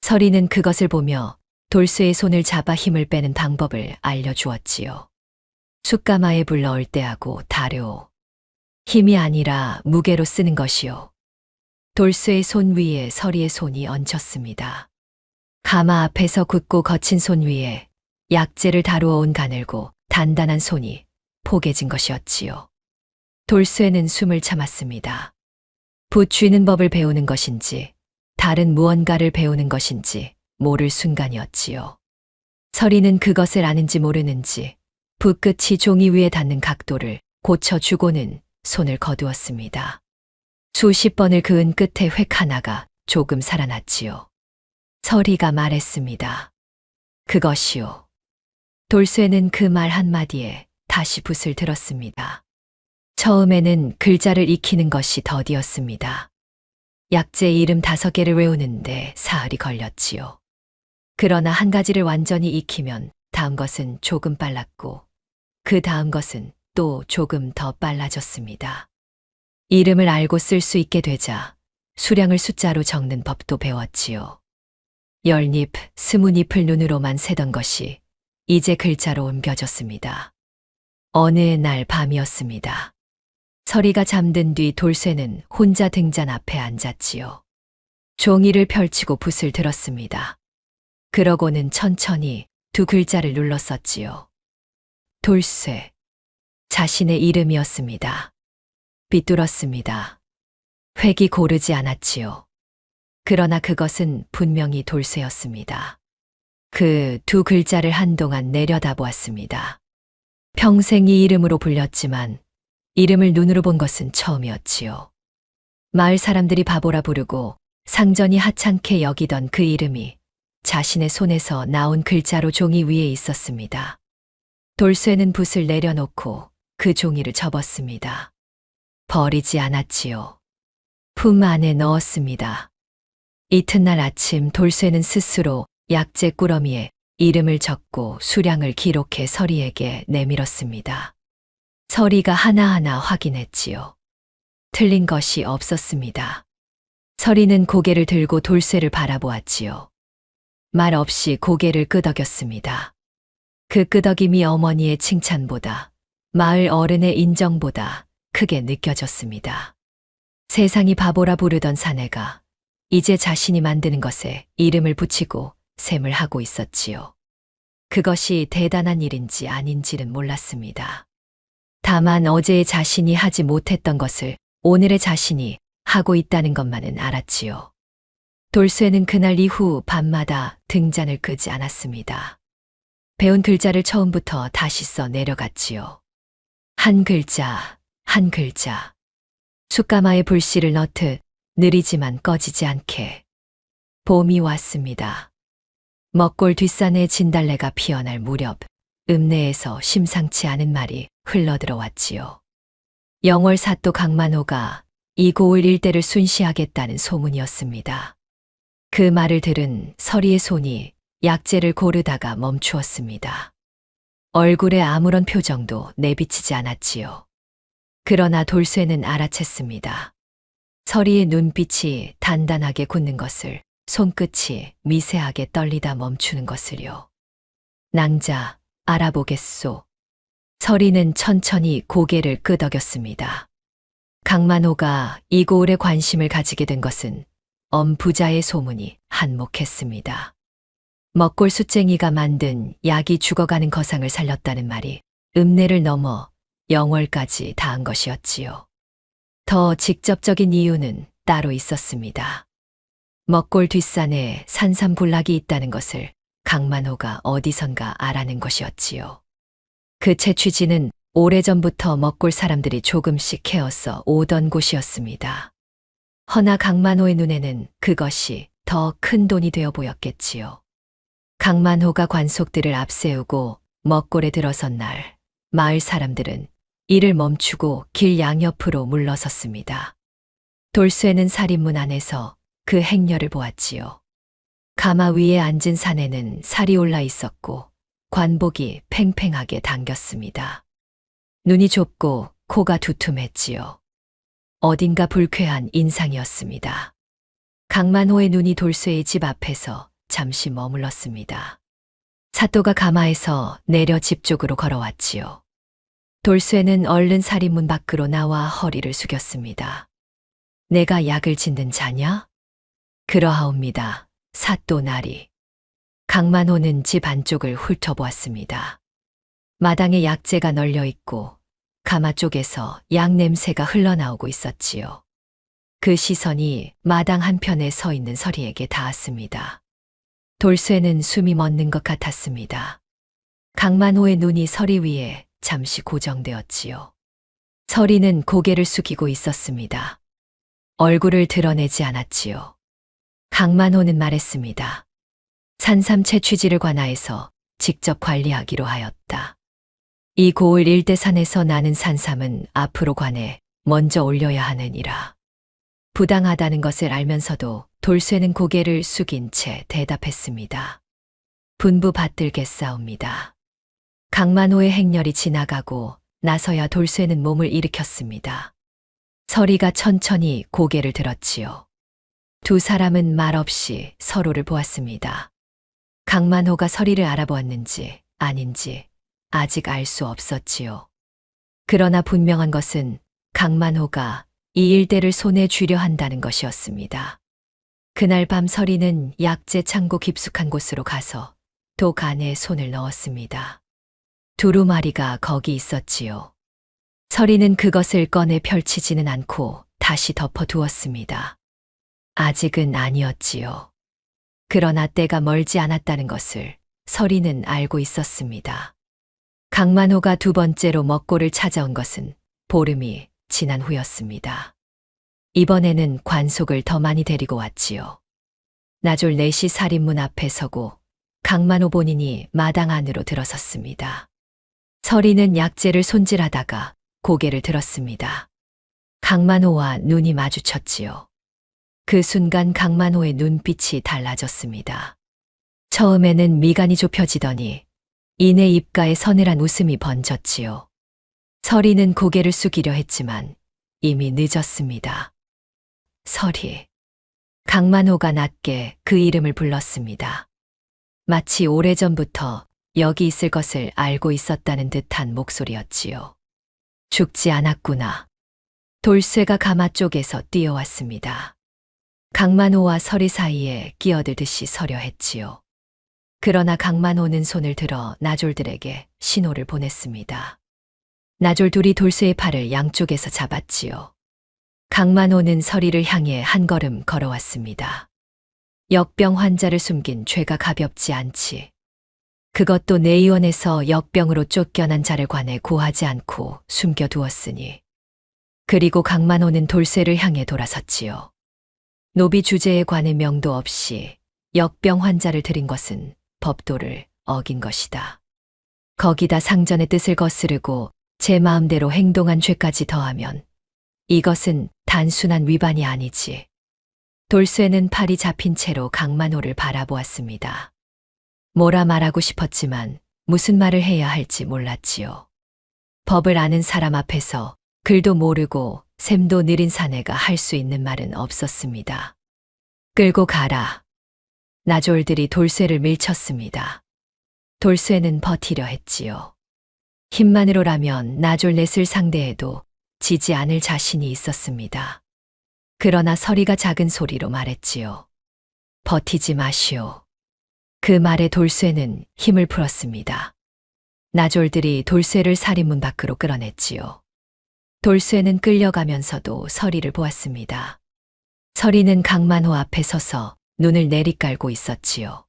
서리는 그것을 보며 돌쇠의 손을 잡아 힘을 빼는 방법을 알려주었지요. 숯가마에 불 넣을 때하고 다료. 힘이 아니라 무게로 쓰는 것이요. 돌쇠의 손 위에 서리의 손이 얹혔습니다. 가마 앞에서 굳고 거친 손 위에 약재를 다루어 온 가늘고 단단한 손이 포개진 것이었지요. 돌쇠는 숨을 참았습니다. 붓 쥐는 법을 배우는 것인지 다른 무언가를 배우는 것인지 모를 순간이었지요. 서리는 그것을 아는지 모르는지 붓 끝이 종이 위에 닿는 각도를 고쳐주고는 손을 거두었습니다. 수십 번을 그은 끝에 획 하나가 조금 살아났지요. 서리가 말했습니다. 그것이요. 돌쇠는 그 말 한마디에 다시 붓을 들었습니다. 처음에는 글자를 익히는 것이 더디었습니다. 약재 이름 5개를 외우는데 사흘이 걸렸지요. 그러나 한 가지를 완전히 익히면 다음 것은 조금 빨랐고 그 다음 것은 또 조금 더 빨라졌습니다. 이름을 알고 쓸 수 있게 되자 수량을 숫자로 적는 법도 배웠지요. 10잎, 20잎을 눈으로만 세던 것이 이제 글자로 옮겨졌습니다. 어느 날 밤이었습니다. 서리가 잠든 뒤 돌쇠는 혼자 등잔 앞에 앉았지요. 종이를 펼치고 붓을 들었습니다. 그러고는 천천히 2 글자를 눌렀었지요. 돌쇠. 자신의 이름이었습니다. 삐뚤었습니다. 획이 고르지 않았지요. 그러나 그것은 분명히 돌쇠였습니다. 그 2 글자를 한동안 내려다보았습니다. 평생 이 이름으로 불렸지만 이름을 눈으로 본 것은 처음이었지요. 마을 사람들이 바보라 부르고 상전이 하찮게 여기던 그 이름이 자신의 손에서 나온 글자로 종이 위에 있었습니다. 돌쇠는 붓을 내려놓고 그 종이를 접었습니다. 버리지 않았지요. 품 안에 넣었습니다. 이튿날 아침 돌쇠는 스스로 약재 꾸러미에 이름을 적고 수량을 기록해 서리에게 내밀었습니다. 서리가 하나하나 확인했지요. 틀린 것이 없었습니다. 서리는 고개를 들고 돌쇠를 바라보았지요. 말 없이 고개를 끄덕였습니다. 그 끄덕임이 어머니의 칭찬보다 마을 어른의 인정보다 크게 느껴졌습니다. 세상이 바보라 부르던 사내가 이제 자신이 만드는 것에 이름을 붙이고 셈을 하고 있었지요. 그것이 대단한 일인지 아닌지는 몰랐습니다. 다만 어제의 자신이 하지 못했던 것을 오늘의 자신이 하고 있다는 것만은 알았지요. 돌쇠는 그날 이후 밤마다 등잔을 끄지 않았습니다. 배운 글자를 처음부터 다시 써 내려갔지요. 한 글자, 한 글자. 숯가마에 불씨를 넣듯 느리지만 꺼지지 않게. 봄이 왔습니다. 먹골 뒷산에 진달래가 피어날 무렵 읍내에서 심상치 않은 말이 흘러들어왔지요. 영월 사또 강만호가 이 고을 일대를 순시하겠다는 소문이었습니다. 그 말을 들은 서리의 손이 약재를 고르다가 멈추었습니다. 얼굴에 아무런 표정도 내비치지 않았지요. 그러나 돌쇠는 알아챘습니다. 서리의 눈빛이 단단하게 굳는 것을, 손끝이 미세하게 떨리다 멈추는 것을요. 낭자, 알아보겠소. 서리는 천천히 고개를 끄덕였습니다. 강만호가 이 고을에 관심을 가지게 된 것은 엄부자의 소문이 한몫했습니다. 먹골 숫쟁이가 만든 약이 죽어가는 거상을 살렸다는 말이 읍내를 넘어 영월까지 닿은 것이었지요. 더 직접적인 이유는 따로 있었습니다. 먹골 뒷산에 산삼군락이 있다는 것을 강만호가 어디선가 알아낸 것이었지요. 그 채취지는 오래전부터 먹골 사람들이 조금씩 캐어서 오던 곳이었습니다. 허나 강만호의 눈에는 그것이 더 큰 돈이 되어 보였겠지요. 강만호가 관속들을 앞세우고 먹골에 들어선 날, 마을 사람들은 일을 멈추고 길 양옆으로 물러섰습니다. 돌쇠는 살인문 안에서 그 행렬을 보았지요. 가마 위에 앉은 산에는 살이 올라 있었고 관복이 팽팽하게 당겼습니다. 눈이 좁고 코가 두툼했지요. 어딘가 불쾌한 인상이었습니다. 강만호의 눈이 돌쇠의 집 앞에서 잠시 머물렀습니다. 사또가 가마에서 내려 집 쪽으로 걸어왔지요. 돌쇠는 얼른 살인문 밖으로 나와 허리를 숙였습니다. 내가 약을 짓는 자냐? 그러하옵니다. 사또 나리. 강만호는 집 안쪽을 훑어보았습니다. 마당에 약재가 널려 있고 가마 쪽에서 약 냄새가 흘러나오고 있었지요. 그 시선이 마당 한편에 서 있는 서리에게 닿았습니다. 돌쇠는 숨이 멎는 것 같았습니다. 강만호의 눈이 서리 위에 잠시 고정되었지요. 서리는 고개를 숙이고 있었습니다. 얼굴을 드러내지 않았지요. 강만호는 말했습니다. 산삼 채취지를 관하에서 직접 관리하기로 하였다. 이 고을 일대산에서 나는 산삼은 앞으로 관에 먼저 올려야 하느니라. 부당하다는 것을 알면서도 돌쇠는 고개를 숙인 채 대답했습니다. 분부 받들겠사옵니다. 강만호의 행렬이 지나가고 나서야 돌쇠는 몸을 일으켰습니다. 서리가 천천히 고개를 들었지요. 두 사람은 말없이 서로를 보았습니다. 강만호가 서리를 알아보았는지 아닌지 아직 알 수 없었지요. 그러나 분명한 것은 강만호가 이 일대를 손에 쥐려 한다는 것이었습니다. 그날 밤 서리는 약재 창고 깊숙한 곳으로 가서 독 안에 손을 넣었습니다. 두루마리가 거기 있었지요. 서리는 그것을 꺼내 펼치지는 않고 다시 덮어두었습니다. 아직은 아니었지요. 그러나 때가 멀지 않았다는 것을 서리는 알고 있었습니다. 강만호가 두 번째로 먹고를 찾아온 것은 보름이 지난 후였습니다. 이번에는 관속을 더 많이 데리고 왔지요. 나졸 넷이 살인문 앞에 서고 강만호 본인이 마당 안으로 들어섰습니다. 서리는 약재를 손질하다가 고개를 들었습니다. 강만호와 눈이 마주쳤지요. 그 순간 강만호의 눈빛이 달라졌습니다. 처음에는 미간이 좁혀지더니 이내 입가에 서늘한 웃음이 번졌지요. 서리는 고개를 숙이려 했지만 이미 늦었습니다. 서리. 강만호가 낮게 그 이름을 불렀습니다. 마치 오래전부터 여기 있을 것을 알고 있었다는 듯한 목소리였지요. 죽지 않았구나. 돌쇠가 가마 쪽에서 뛰어왔습니다. 강만호와 서리 사이에 끼어들듯이 서려 했지요. 그러나 강만호는 손을 들어 나졸들에게 신호를 보냈습니다. 나졸 둘이 돌쇠의 팔을 양쪽에서 잡았지요. 강만호는 서리를 향해 한 걸음 걸어왔습니다. 역병 환자를 숨긴 죄가 가볍지 않지. 그것도 내의원에서 역병으로 쫓겨난 자를 관해 고하지 않고 숨겨두었으니. 그리고 강만호는 돌쇠를 향해 돌아섰지요. 노비 주제에 관해 명도 없이 역병 환자를 들인 것은 법도를 어긴 것이다. 거기다 상전의 뜻을 거스르고 제 마음대로 행동한 죄까지 더하면 이것은 단순한 위반이 아니지. 돌쇠는 팔이 잡힌 채로 강만호를 바라보았습니다. 뭐라 말하고 싶었지만 무슨 말을 해야 할지 몰랐지요. 법을 아는 사람 앞에서 글도 모르고 셈도 느린 사내가 할 수 있는 말은 없었습니다. 끌고 가라. 나졸들이 돌쇠를 밀쳤습니다. 돌쇠는 버티려 했지요. 힘만으로라면 나졸 넷을 상대해도 지지 않을 자신이 있었습니다. 그러나 서리가 작은 소리로 말했지요. 버티지 마시오. 그 말에 돌쇠는 힘을 풀었습니다. 나졸들이 돌쇠를 살인문 밖으로 끌어냈지요. 돌쇠는 끌려가면서도 서리를 보았습니다. 서리는 강만호 앞에 서서 눈을 내리깔고 있었지요.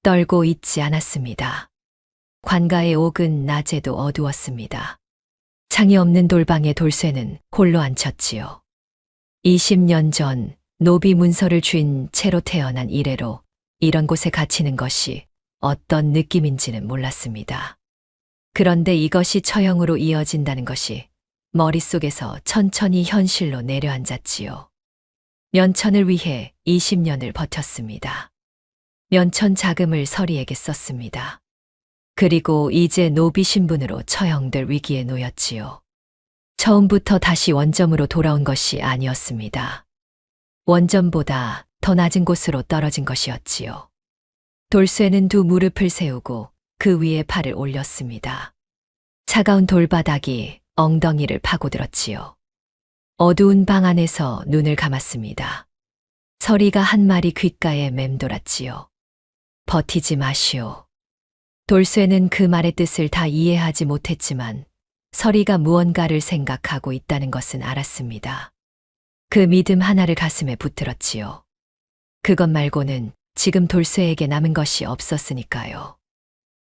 떨고 있지 않았습니다. 관가의 옥은 낮에도 어두웠습니다. 창이 없는 돌방에 돌쇠는 홀로 앉혔지요. 20년 전 노비 문서를 쥔 채로 태어난 이래로 이런 곳에 갇히는 것이 어떤 느낌인지는 몰랐습니다. 그런데 이것이 처형으로 이어진다는 것이 머릿속에서 천천히 현실로 내려앉았지요. 면천을 위해 20년을 버텼습니다. 면천 자금을 서리에게 썼습니다. 그리고 이제 노비 신분으로 처형될 위기에 놓였지요. 처음부터 다시 원점으로 돌아온 것이 아니었습니다. 원점보다 더 낮은 곳으로 떨어진 것이었지요. 돌쇠는 두 무릎을 세우고 그 위에 팔을 올렸습니다. 차가운 돌바닥이 엉덩이를 파고들었지요. 어두운 방 안에서 눈을 감았습니다. 서리가 한 말이 귓가에 맴돌았지요. 버티지 마시오. 돌쇠는 그 말의 뜻을 다 이해하지 못했지만 서리가 무언가를 생각하고 있다는 것은 알았습니다. 그 믿음 하나를 가슴에 붙들었지요. 그것 말고는 지금 돌쇠에게 남은 것이 없었으니까요.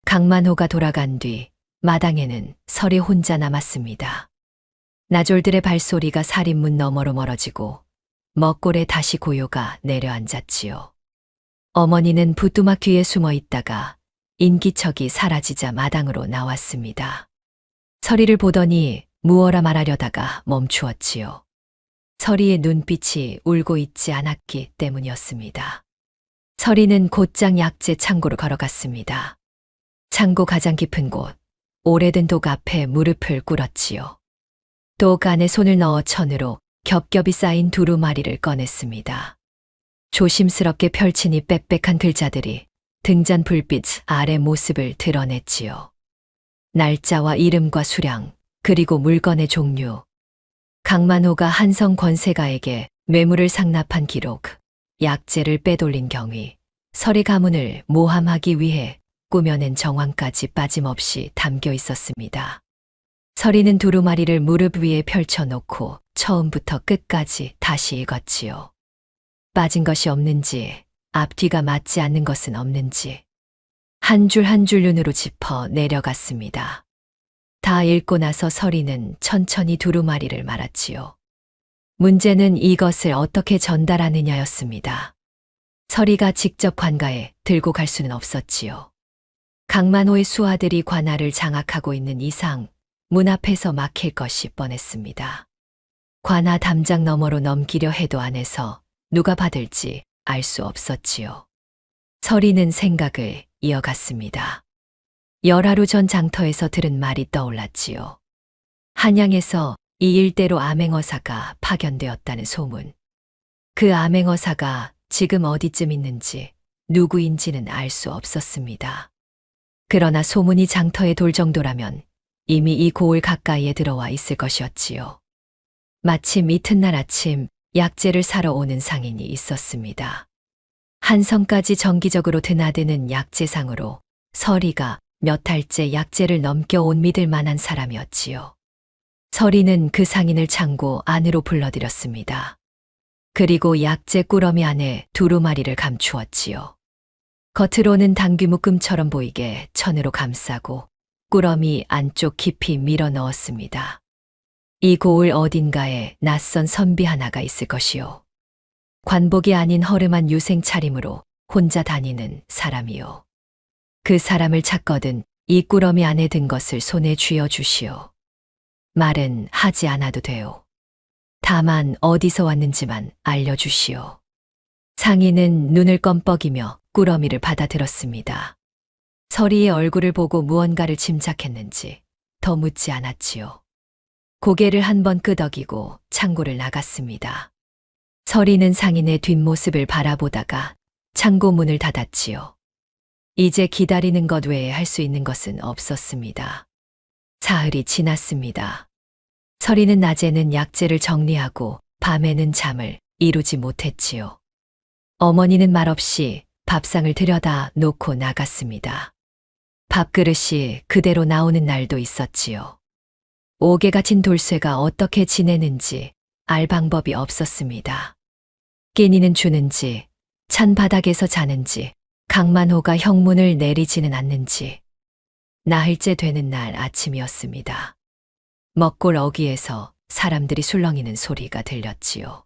강만호가 돌아간 뒤 마당에는 서리 혼자 남았습니다. 나졸들의 발소리가 살인문 너머로 멀어지고 먹골에 다시 고요가 내려앉았지요. 어머니는 부뚜막 뒤에 숨어 있다가 인기척이 사라지자 마당으로 나왔습니다. 서리를 보더니 무어라 말하려다가 멈추었지요. 서리의 눈빛이 울고 있지 않았기 때문이었습니다. 서리는 곧장 약재 창고로 걸어갔습니다. 창고 가장 깊은 곳, 오래된 독 앞에 무릎을 꿇었지요. 독 안에 손을 넣어 천으로 겹겹이 쌓인 두루마리를 꺼냈습니다. 조심스럽게 펼치니 빽빽한 글자들이 등잔 불빛 아래 모습을 드러냈지요. 날짜와 이름과 수량, 그리고 물건의 종류. 강만호가 한성 권세가에게 매물을 상납한 기록, 약재를 빼돌린 경위, 서리 가문을 모함하기 위해 꾸며낸 정황까지 빠짐없이 담겨 있었습니다. 서리는 두루마리를 무릎 위에 펼쳐놓고 처음부터 끝까지 다시 읽었지요. 빠진 것이 없는지, 앞뒤가 맞지 않는 것은 없는지, 한 줄 한 줄 눈으로 짚어 내려갔습니다. 다 읽고 나서 서리는 천천히 두루마리를 말았지요. 문제는 이것을 어떻게 전달하느냐였습니다. 서리가 직접 관가에 들고 갈 수는 없었지요. 강만호의 수하들이 관할을 장악하고 있는 이상 문 앞에서 막힐 것이 뻔했습니다. 관하 담장 너머로 넘기려 해도 안에서 누가 받을지 알 수 없었지요. 서리는 생각을 이어갔습니다. 열하루 전 장터에서 들은 말이 떠올랐지요. 한양에서 이 일대로 암행어사가 파견되었다는 소문. 그 암행어사가 지금 어디쯤 있는지 누구인지는 알 수 없었습니다. 그러나 소문이 장터에 돌 정도라면 이미 이 고을 가까이에 들어와 있을 것이었지요. 마침 이튿날 아침 약재를 사러 오는 상인이 있었습니다. 한성까지 정기적으로 드나드는 약재상으로 서리가 몇 달째 약재를 넘겨온 믿을 만한 사람이었지요. 서리는 그 상인을 창고 안으로 불러들였습니다. 그리고 약재 꾸러미 안에 두루마리를 감추었지요. 겉으로는 당귀 묶음처럼 보이게 천으로 감싸고 꾸러미 안쪽 깊이 밀어 넣었습니다. 이 고을 어딘가에 낯선 선비 하나가 있을 것이요. 관복이 아닌 허름한 유생 차림으로 혼자 다니는 사람이요. 그 사람을 찾거든 이 꾸러미 안에 든 것을 손에 쥐어 주시오. 말은 하지 않아도 돼요. 다만 어디서 왔는지만 알려주시오. 상인은 눈을 껌뻑이며 꾸러미를 받아들었습니다. 서리의 얼굴을 보고 무언가를 짐작했는지 더 묻지 않았지요. 고개를 한번 끄덕이고 창고를 나갔습니다. 서리는 상인의 뒷모습을 바라보다가 창고 문을 닫았지요. 이제 기다리는 것 외에 할 수 있는 것은 없었습니다. 사흘이 지났습니다. 서리는 낮에는 약재를 정리하고 밤에는 잠을 이루지 못했지요. 어머니는 말없이 밥상을 들여다 놓고 나갔습니다. 밥그릇이 그대로 나오는 날도 있었지요. 옥에 갇힌 돌쇠가 어떻게 지내는지 알 방법이 없었습니다. 끼니는 주는지, 찬 바닥에서 자는지, 강만호가 형문을 내리지는 않는지. 나흘째 되는 날 아침이었습니다. 먹골 어귀에서 사람들이 술렁이는 소리가 들렸지요.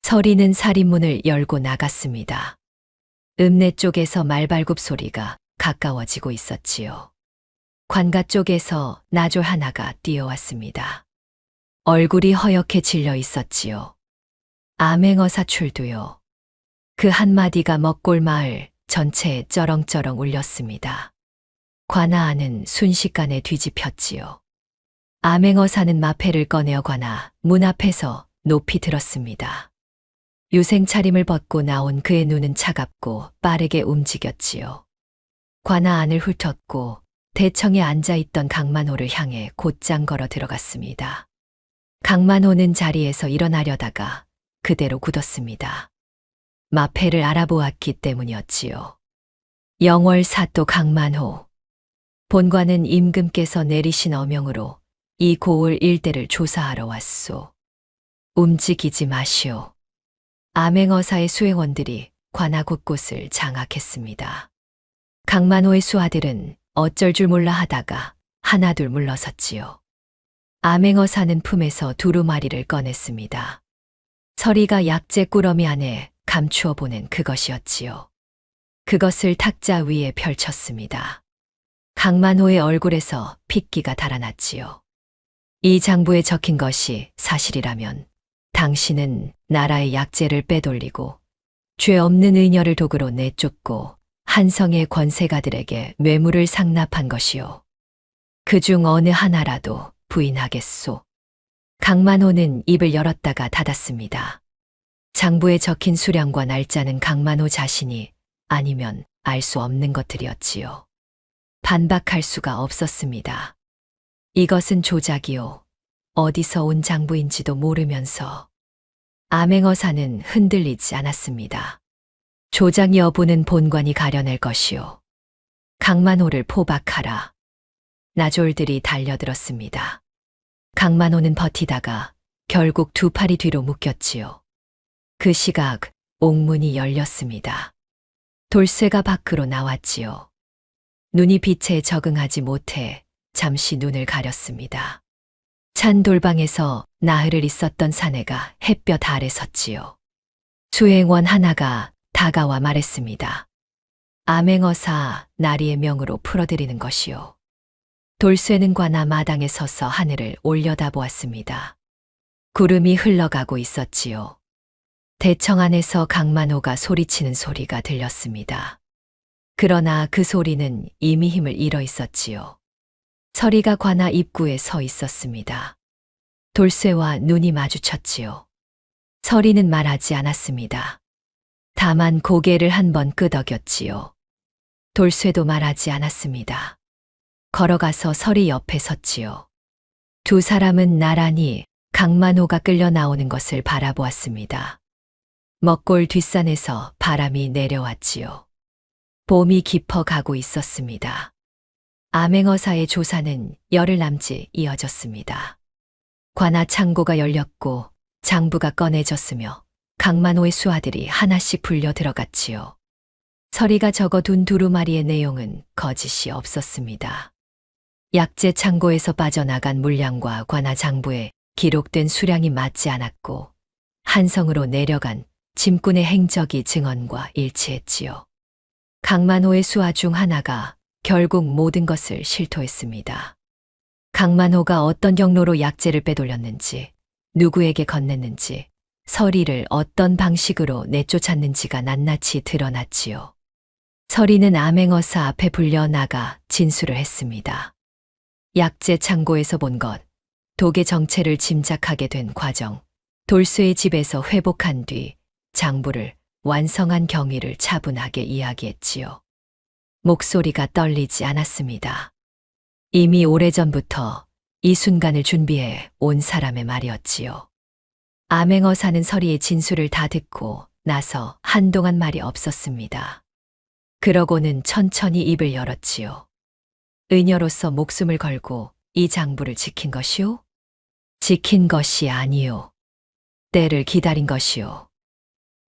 서리는 살인문을 열고 나갔습니다. 읍내 쪽에서 말발굽 소리가 가까워지고 있었지요. 관가 쪽에서 나졸 하나가 뛰어왔습니다. 얼굴이 허옇게 질려 있었지요. 암행어사 출두요. 그 한마디가 먹골 마을 전체에 쩌렁쩌렁 울렸습니다. 관아 안은 순식간에 뒤집혔지요. 암행어사는 마패를 꺼내어 관아 문 앞에서 높이 들었습니다. 유생 차림을 벗고 나온 그의 눈은 차갑고 빠르게 움직였지요. 관아 안을 훑었고 대청에 앉아있던 강만호를 향해 곧장 걸어 들어갔습니다. 강만호는 자리에서 일어나려다가 그대로 굳었습니다. 마패를 알아보았기 때문이었지요. 영월 사또 강만호. 본관은 임금께서 내리신 어명으로 이 고을 일대를 조사하러 왔소. 움직이지 마시오. 암행어사의 수행원들이 관아 곳곳을 장악했습니다. 강만호의 수하들은 어쩔 줄 몰라 하다가 하나둘 물러섰지요. 암행어사는 품에서 두루마리를 꺼냈습니다. 서리가 약재 꾸러미 안에 감추어 보낸 그것이었지요. 그것을 탁자 위에 펼쳤습니다. 강만호의 얼굴에서 핏기가 달아났지요. 이 장부에 적힌 것이 사실이라면 당신은 나라의 약제를 빼돌리고 죄 없는 의녀를 도구로 내쫓고 한성의 권세가들에게 뇌물을 상납한 것이요. 그중 어느 하나라도 부인하겠소. 강만호는 입을 열었다가 닫았습니다. 장부에 적힌 수량과 날짜는 강만호 자신이 아니면 알 수 없는 것들이었지요. 반박할 수가 없었습니다. 이것은 조작이요. 어디서 온 장부인지도 모르면서 암행어사는 흔들리지 않았습니다. 조작 여부는 본관이 가려낼 것이요. 강만호를 포박하라. 나졸들이 달려들었습니다. 강만호는 버티다가 결국 두 팔이 뒤로 묶였지요. 그 시각 옥문이 열렸습니다. 돌쇠가 밖으로 나왔지요. 눈이 빛에 적응하지 못해 잠시 눈을 가렸습니다. 찬 돌방에서 나흘을 있었던 사내가 햇볕 아래 섰지요. 수행원 하나가 다가와 말했습니다. 암행어사 나리의 명으로 풀어드리는 것이요. 돌쇠는 관아 마당에 서서 하늘을 올려다보았습니다. 구름이 흘러가고 있었지요. 대청 안에서 강만호가 소리치는 소리가 들렸습니다. 그러나 그 소리는 이미 힘을 잃어 있었지요. 서리가 관아 입구에 서 있었습니다. 돌쇠와 눈이 마주쳤지요. 서리는 말하지 않았습니다. 다만 고개를 한번 끄덕였지요. 돌쇠도 말하지 않았습니다. 걸어가서 서리 옆에 섰지요. 두 사람은 나란히 강만호가 끌려 나오는 것을 바라보았습니다. 먹골 뒷산에서 바람이 내려왔지요. 봄이 깊어가고 있었습니다. 암행어사의 조사는 열흘 남짓 이어졌습니다. 관아 창고가 열렸고 장부가 꺼내졌으며 강만호의 수하들이 하나씩 불려 들어갔지요. 서리가 적어둔 두루마리의 내용은 거짓이 없었습니다. 약재 창고에서 빠져나간 물량과 관아 장부에 기록된 수량이 맞지 않았고 한성으로 내려간 짐꾼의 행적이 증언과 일치했지요. 강만호의 수하 중 하나가 결국 모든 것을 실토했습니다. 강만호가 어떤 경로로 약재를 빼돌렸는지, 누구에게 건넸는지, 서리를 어떤 방식으로 내쫓았는지가 낱낱이 드러났지요. 서리는 암행어사 앞에 불려나가 진술을 했습니다. 약재 창고에서 본 것, 독의 정체를 짐작하게 된 과정, 돌쇠의 집에서 회복한 뒤 장부를 완성한 경위를 차분하게 이야기했지요. 목소리가 떨리지 않았습니다. 이미 오래전부터 이 순간을 준비해 온 사람의 말이었지요. 암행어사는 서리의 진술을 다 듣고 나서 한동안 말이 없었습니다. 그러고는 천천히 입을 열었지요. 의녀로서 목숨을 걸고 이 장부를 지킨 것이요? 지킨 것이 아니요. 때를 기다린 것이요.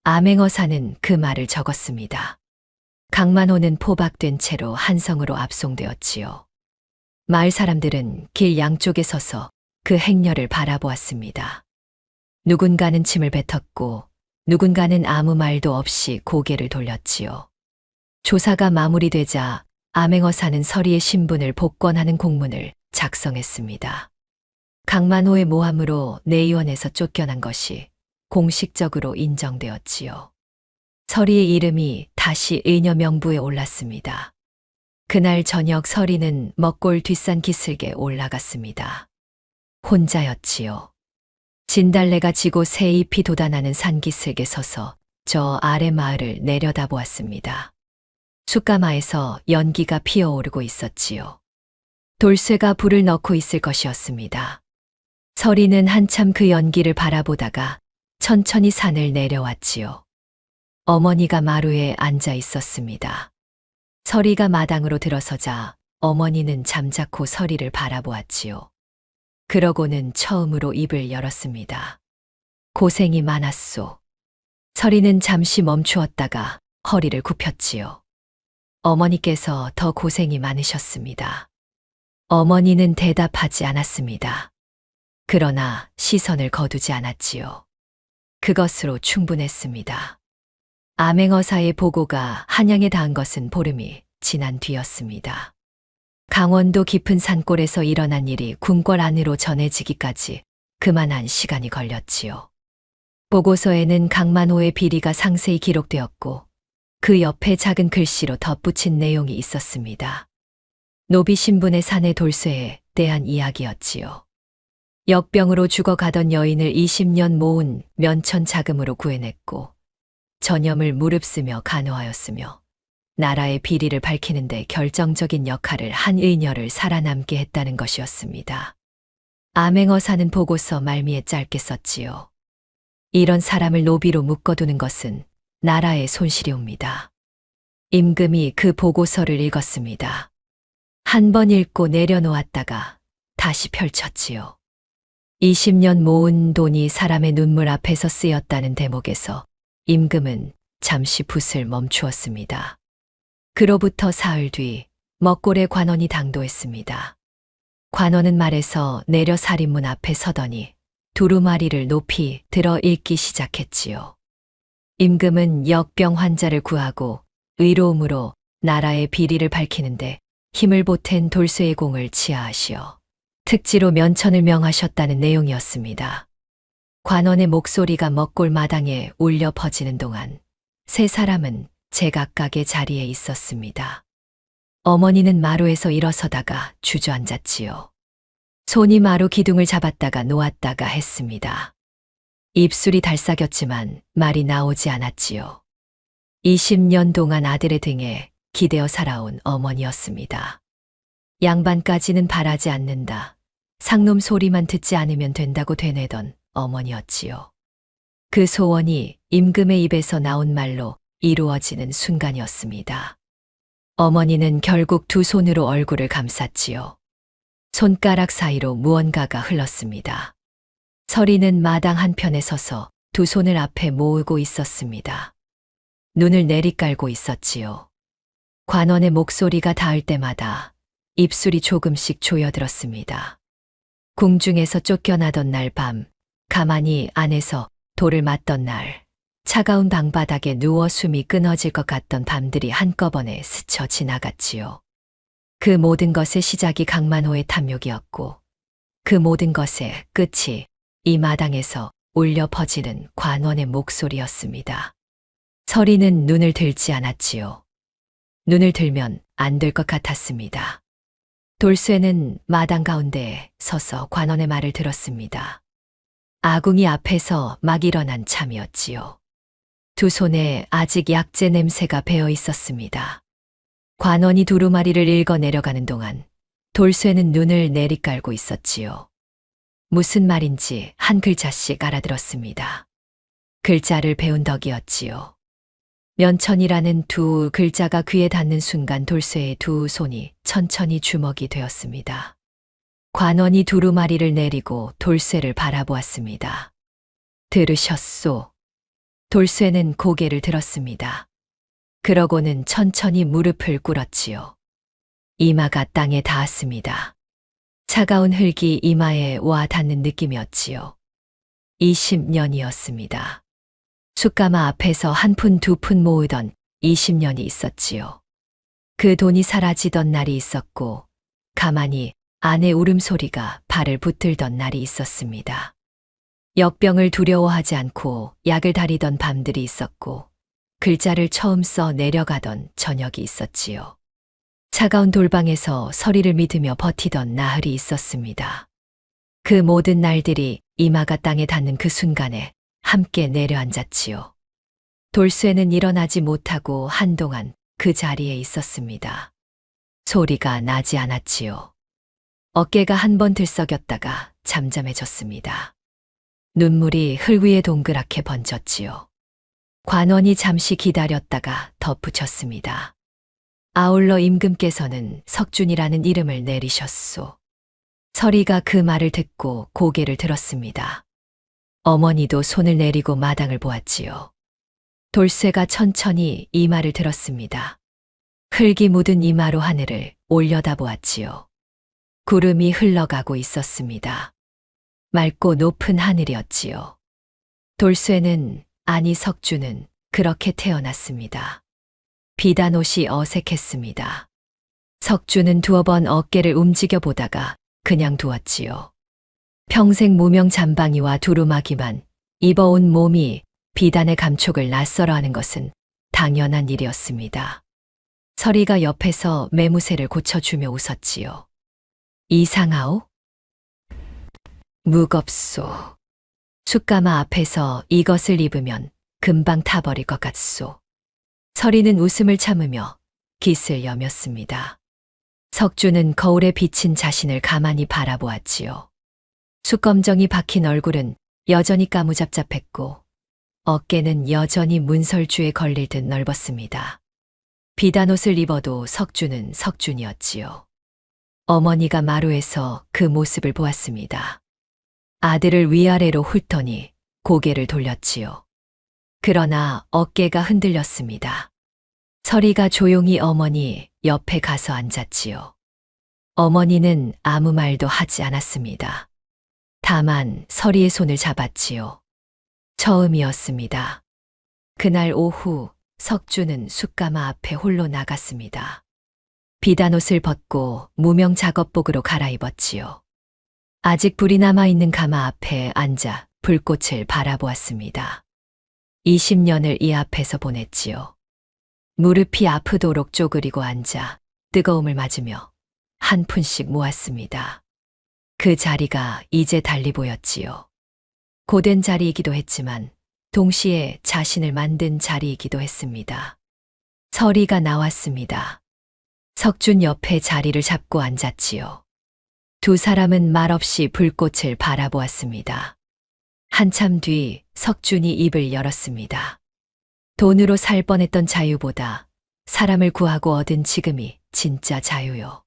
암행어사는 그 말을 적었습니다. 강만호는 포박된 채로 한성으로 압송되었지요. 마을 사람들은 길 양쪽에 서서 그 행렬을 바라보았습니다. 누군가는 침을 뱉었고 누군가는 아무 말도 없이 고개를 돌렸지요. 조사가 마무리되자 암행어사는 서리의 신분을 복권하는 공문을 작성했습니다. 강만호의 모함으로 내의원에서 쫓겨난 것이 공식적으로 인정되었지요. 서리의 이름이 다시 의녀 명부에 올랐습니다. 그날 저녁 서리는 먹골 뒷산 기슭에 올라갔습니다. 혼자였지요. 진달래가 지고 새잎이 돋아나는 산기슭에 서서 저 아래 마을을 내려다보았습니다. 숯가마에서 연기가 피어오르고 있었지요. 돌쇠가 불을 넣고 있을 것이었습니다. 서리는 한참 그 연기를 바라보다가 천천히 산을 내려왔지요. 어머니가 마루에 앉아 있었습니다. 서리가 마당으로 들어서자 어머니는 잠자코 서리를 바라보았지요. 그러고는 처음으로 입을 열었습니다. 고생이 많았소. 서리는 잠시 멈추었다가 허리를 굽혔지요. 어머니께서 더 고생이 많으셨습니다. 어머니는 대답하지 않았습니다. 그러나 시선을 거두지 않았지요. 그것으로 충분했습니다. 암행어사의 보고가 한양에 닿은 것은 보름이 지난 뒤였습니다. 강원도 깊은 산골에서 일어난 일이 궁궐 안으로 전해지기까지 그만한 시간이 걸렸지요. 보고서에는 강만호의 비리가 상세히 기록되었고 그 옆에 작은 글씨로 덧붙인 내용이 있었습니다. 노비 신분의 사내 돌쇠에 대한 이야기였지요. 역병으로 죽어가던 여인을 20년 모은 면천 자금으로 구해냈고 전염을 무릅쓰며 간호하였으며 나라의 비리를 밝히는데 결정적인 역할을 한 의녀를 살아남게 했다는 것이었습니다. 암행어사는 보고서 말미에 짧게 썼지요. 이런 사람을 노비로 묶어두는 것은 나라의 손실이옵니다. 임금이 그 보고서를 읽었습니다. 한 번 읽고 내려놓았다가 다시 펼쳤지요. 20년 모은 돈이 사람의 눈물 앞에서 쓰였다는 대목에서 임금은 잠시 붓을 멈추었습니다. 그로부터 사흘 뒤 먹골의 관원이 당도했습니다. 관원은 말에서 내려 살인문 앞에 서더니 두루마리를 높이 들어 읽기 시작했지요. 임금은 역병 환자를 구하고 의로움으로 나라의 비리를 밝히는데 힘을 보탠 돌쇠의 공을 치하하시어 특지로 면천을 명하셨다는 내용이었습니다. 관원의 목소리가 먹골 마당에 울려 퍼지는 동안 세 사람은 제각각의 자리에 있었습니다. 어머니는 마루에서 일어서다가 주저앉았지요. 손이 마루 기둥을 잡았다가 놓았다가 했습니다. 입술이 달싹였지만 말이 나오지 않았지요. 20년 동안 아들의 등에 기대어 살아온 어머니였습니다. 양반까지는 바라지 않는다. 상놈 소리만 듣지 않으면 된다고 되뇌던 어머니였지요. 그 소원이 임금의 입에서 나온 말로 이루어지는 순간이었습니다. 어머니는 결국 두 손으로 얼굴을 감쌌지요. 손가락 사이로 무언가가 흘렀습니다. 서리는 마당 한편에 서서 두 손을 앞에 모으고 있었습니다. 눈을 내리깔고 있었지요. 관원의 목소리가 닿을 때마다 입술이 조금씩 조여들었습니다. 궁중에서 쫓겨나던 날 밤, 가만히 안에서 돌을 맞던 날, 차가운 방바닥에 누워 숨이 끊어질 것 같던 밤들이 한꺼번에 스쳐 지나갔지요. 그 모든 것의 시작이 강만호의 탐욕이었고 그 모든 것의 끝이 이 마당에서 울려 퍼지는 관원의 목소리였습니다. 서리는 눈을 들지 않았지요. 눈을 들면 안 될 것 같았습니다. 돌쇠는 마당 가운데에 서서 관원의 말을 들었습니다. 아궁이 앞에서 막 일어난 참이었지요. 두 손에 아직 약재 냄새가 배어 있었습니다. 관원이 두루마리를 읽어 내려가는 동안 돌쇠는 눈을 내리깔고 있었지요. 무슨 말인지 한 글자씩 알아들었습니다. 글자를 배운 덕이었지요. 면천이라는 두 글자가 귀에 닿는 순간 돌쇠의 두 손이 천천히 주먹이 되었습니다. 관원이 두루마리를 내리고 돌쇠를 바라보았습니다. 들으셨소? 돌쇠는 고개를 들었습니다. 그러고는 천천히 무릎을 꿇었지요. 이마가 땅에 닿았습니다. 차가운 흙이 이마에 와 닿는 느낌이었지요. 20년이었습니다. 숯가마 앞에서 한 푼 두 푼 모으던 20년이 있었지요. 그 돈이 사라지던 날이 있었고 가만히 아내 울음소리가 발을 붙들던 날이 있었습니다. 역병을 두려워하지 않고 약을 다리던 밤들이 있었고 글자를 처음 써 내려가던 저녁이 있었지요. 차가운 돌방에서 서리를 믿으며 버티던 나흘이 있었습니다. 그 모든 날들이 이마가 땅에 닿는 그 순간에 함께 내려앉았지요. 돌쇠는 일어나지 못하고 한동안 그 자리에 있었습니다. 소리가 나지 않았지요. 어깨가 한 번 들썩였다가 잠잠해졌습니다. 눈물이 흙 위에 동그랗게 번졌지요. 관원이 잠시 기다렸다가 덧붙였습니다. 아울러 임금께서는 석준이라는 이름을 내리셨소. 서리가 그 말을 듣고 고개를 들었습니다. 어머니도 손을 내리고 마당을 보았지요. 돌쇠가 천천히 이마를 들었습니다. 흙이 묻은 이마로 하늘을 올려다보았지요. 구름이 흘러가고 있었습니다. 맑고 높은 하늘이었지요. 돌쇠는, 아니 석주는 그렇게 태어났습니다. 비단옷이 어색했습니다. 석주는 두어 번 어깨를 움직여 보다가 그냥 두었지요. 평생 무명 잠방이와 두루마기만 입어온 몸이 비단의 감촉을 낯설어하는 것은 당연한 일이었습니다. 서리가 옆에서 매무새를 고쳐주며 웃었지요. 이상하오? 무겁소. 숯가마 앞에서 이것을 입으면 금방 타버릴 것 같소. 서리는 웃음을 참으며 깃을 여몄습니다. 석주는 거울에 비친 자신을 가만히 바라보았지요. 숯검정이 박힌 얼굴은 여전히 까무잡잡했고 어깨는 여전히 문설주에 걸릴 듯 넓었습니다. 비단옷을 입어도 석주는 석준이었지요. 어머니가 마루에서 그 모습을 보았습니다. 아들을 위아래로 훑더니 고개를 돌렸지요. 그러나 어깨가 흔들렸습니다. 서리가 조용히 어머니 옆에 가서 앉았지요. 어머니는 아무 말도 하지 않았습니다. 다만 서리의 손을 잡았지요. 처음이었습니다. 그날 오후 석주는 숯가마 앞에 홀로 나갔습니다. 비단옷을 벗고 무명 작업복으로 갈아입었지요. 아직 불이 남아있는 가마 앞에 앉아 불꽃을 바라보았습니다. 20년을 이 앞에서 보냈지요. 무릎이 아프도록 쪼그리고 앉아 뜨거움을 맞으며 한 푼씩 모았습니다. 그 자리가 이제 달리 보였지요. 고된 자리이기도 했지만 동시에 자신을 만든 자리이기도 했습니다. 서리가 나왔습니다. 석준 옆에 자리를 잡고 앉았지요. 두 사람은 말없이 불꽃을 바라보았습니다. 한참 뒤 석준이 입을 열었습니다. 돈으로 살 뻔했던 자유보다 사람을 구하고 얻은 지금이 진짜 자유요.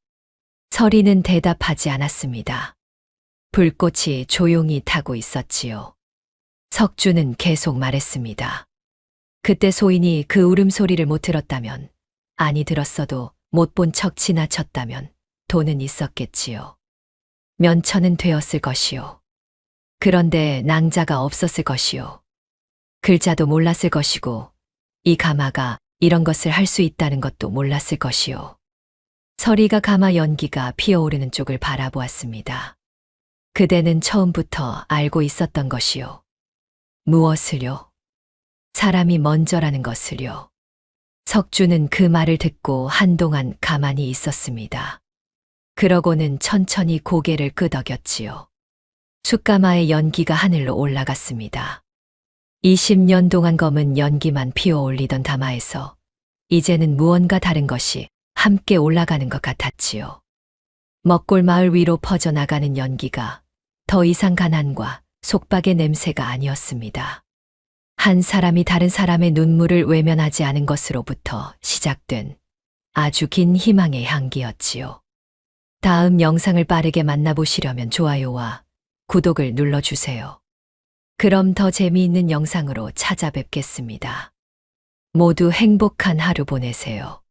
서리는 대답하지 않았습니다. 불꽃이 조용히 타고 있었지요. 석준은 계속 말했습니다. 그때 소인이 그 울음소리를 못 들었다면, 아니 들었어도 못 본 척 지나쳤다면 돈은 있었겠지요. 면천은 되었을 것이요. 그런데 낭자가 없었을 것이요. 글자도 몰랐을 것이고 이 가마가 이런 것을 할 수 있다는 것도 몰랐을 것이요. 서리가 가마 연기가 피어오르는 쪽을 바라보았습니다. 그대는 처음부터 알고 있었던 것이요. 무엇을요? 사람이 먼저라는 것을요. 석주는 그 말을 듣고 한동안 가만히 있었습니다. 그러고는 천천히 고개를 끄덕였지요. 숯가마의 연기가 하늘로 올라갔습니다. 20년 동안 검은 연기만 피어올리던 다마에서 이제는 무언가 다른 것이 함께 올라가는 것 같았지요. 먹골 마을 위로 퍼져나가는 연기가 더 이상 가난과 속박의 냄새가 아니었습니다. 한 사람이 다른 사람의 눈물을 외면하지 않은 것으로부터 시작된 아주 긴 희망의 향기였지요. 다음 영상을 빠르게 만나보시려면 좋아요와 구독을 눌러주세요. 그럼 더 재미있는 영상으로 찾아뵙겠습니다. 모두 행복한 하루 보내세요.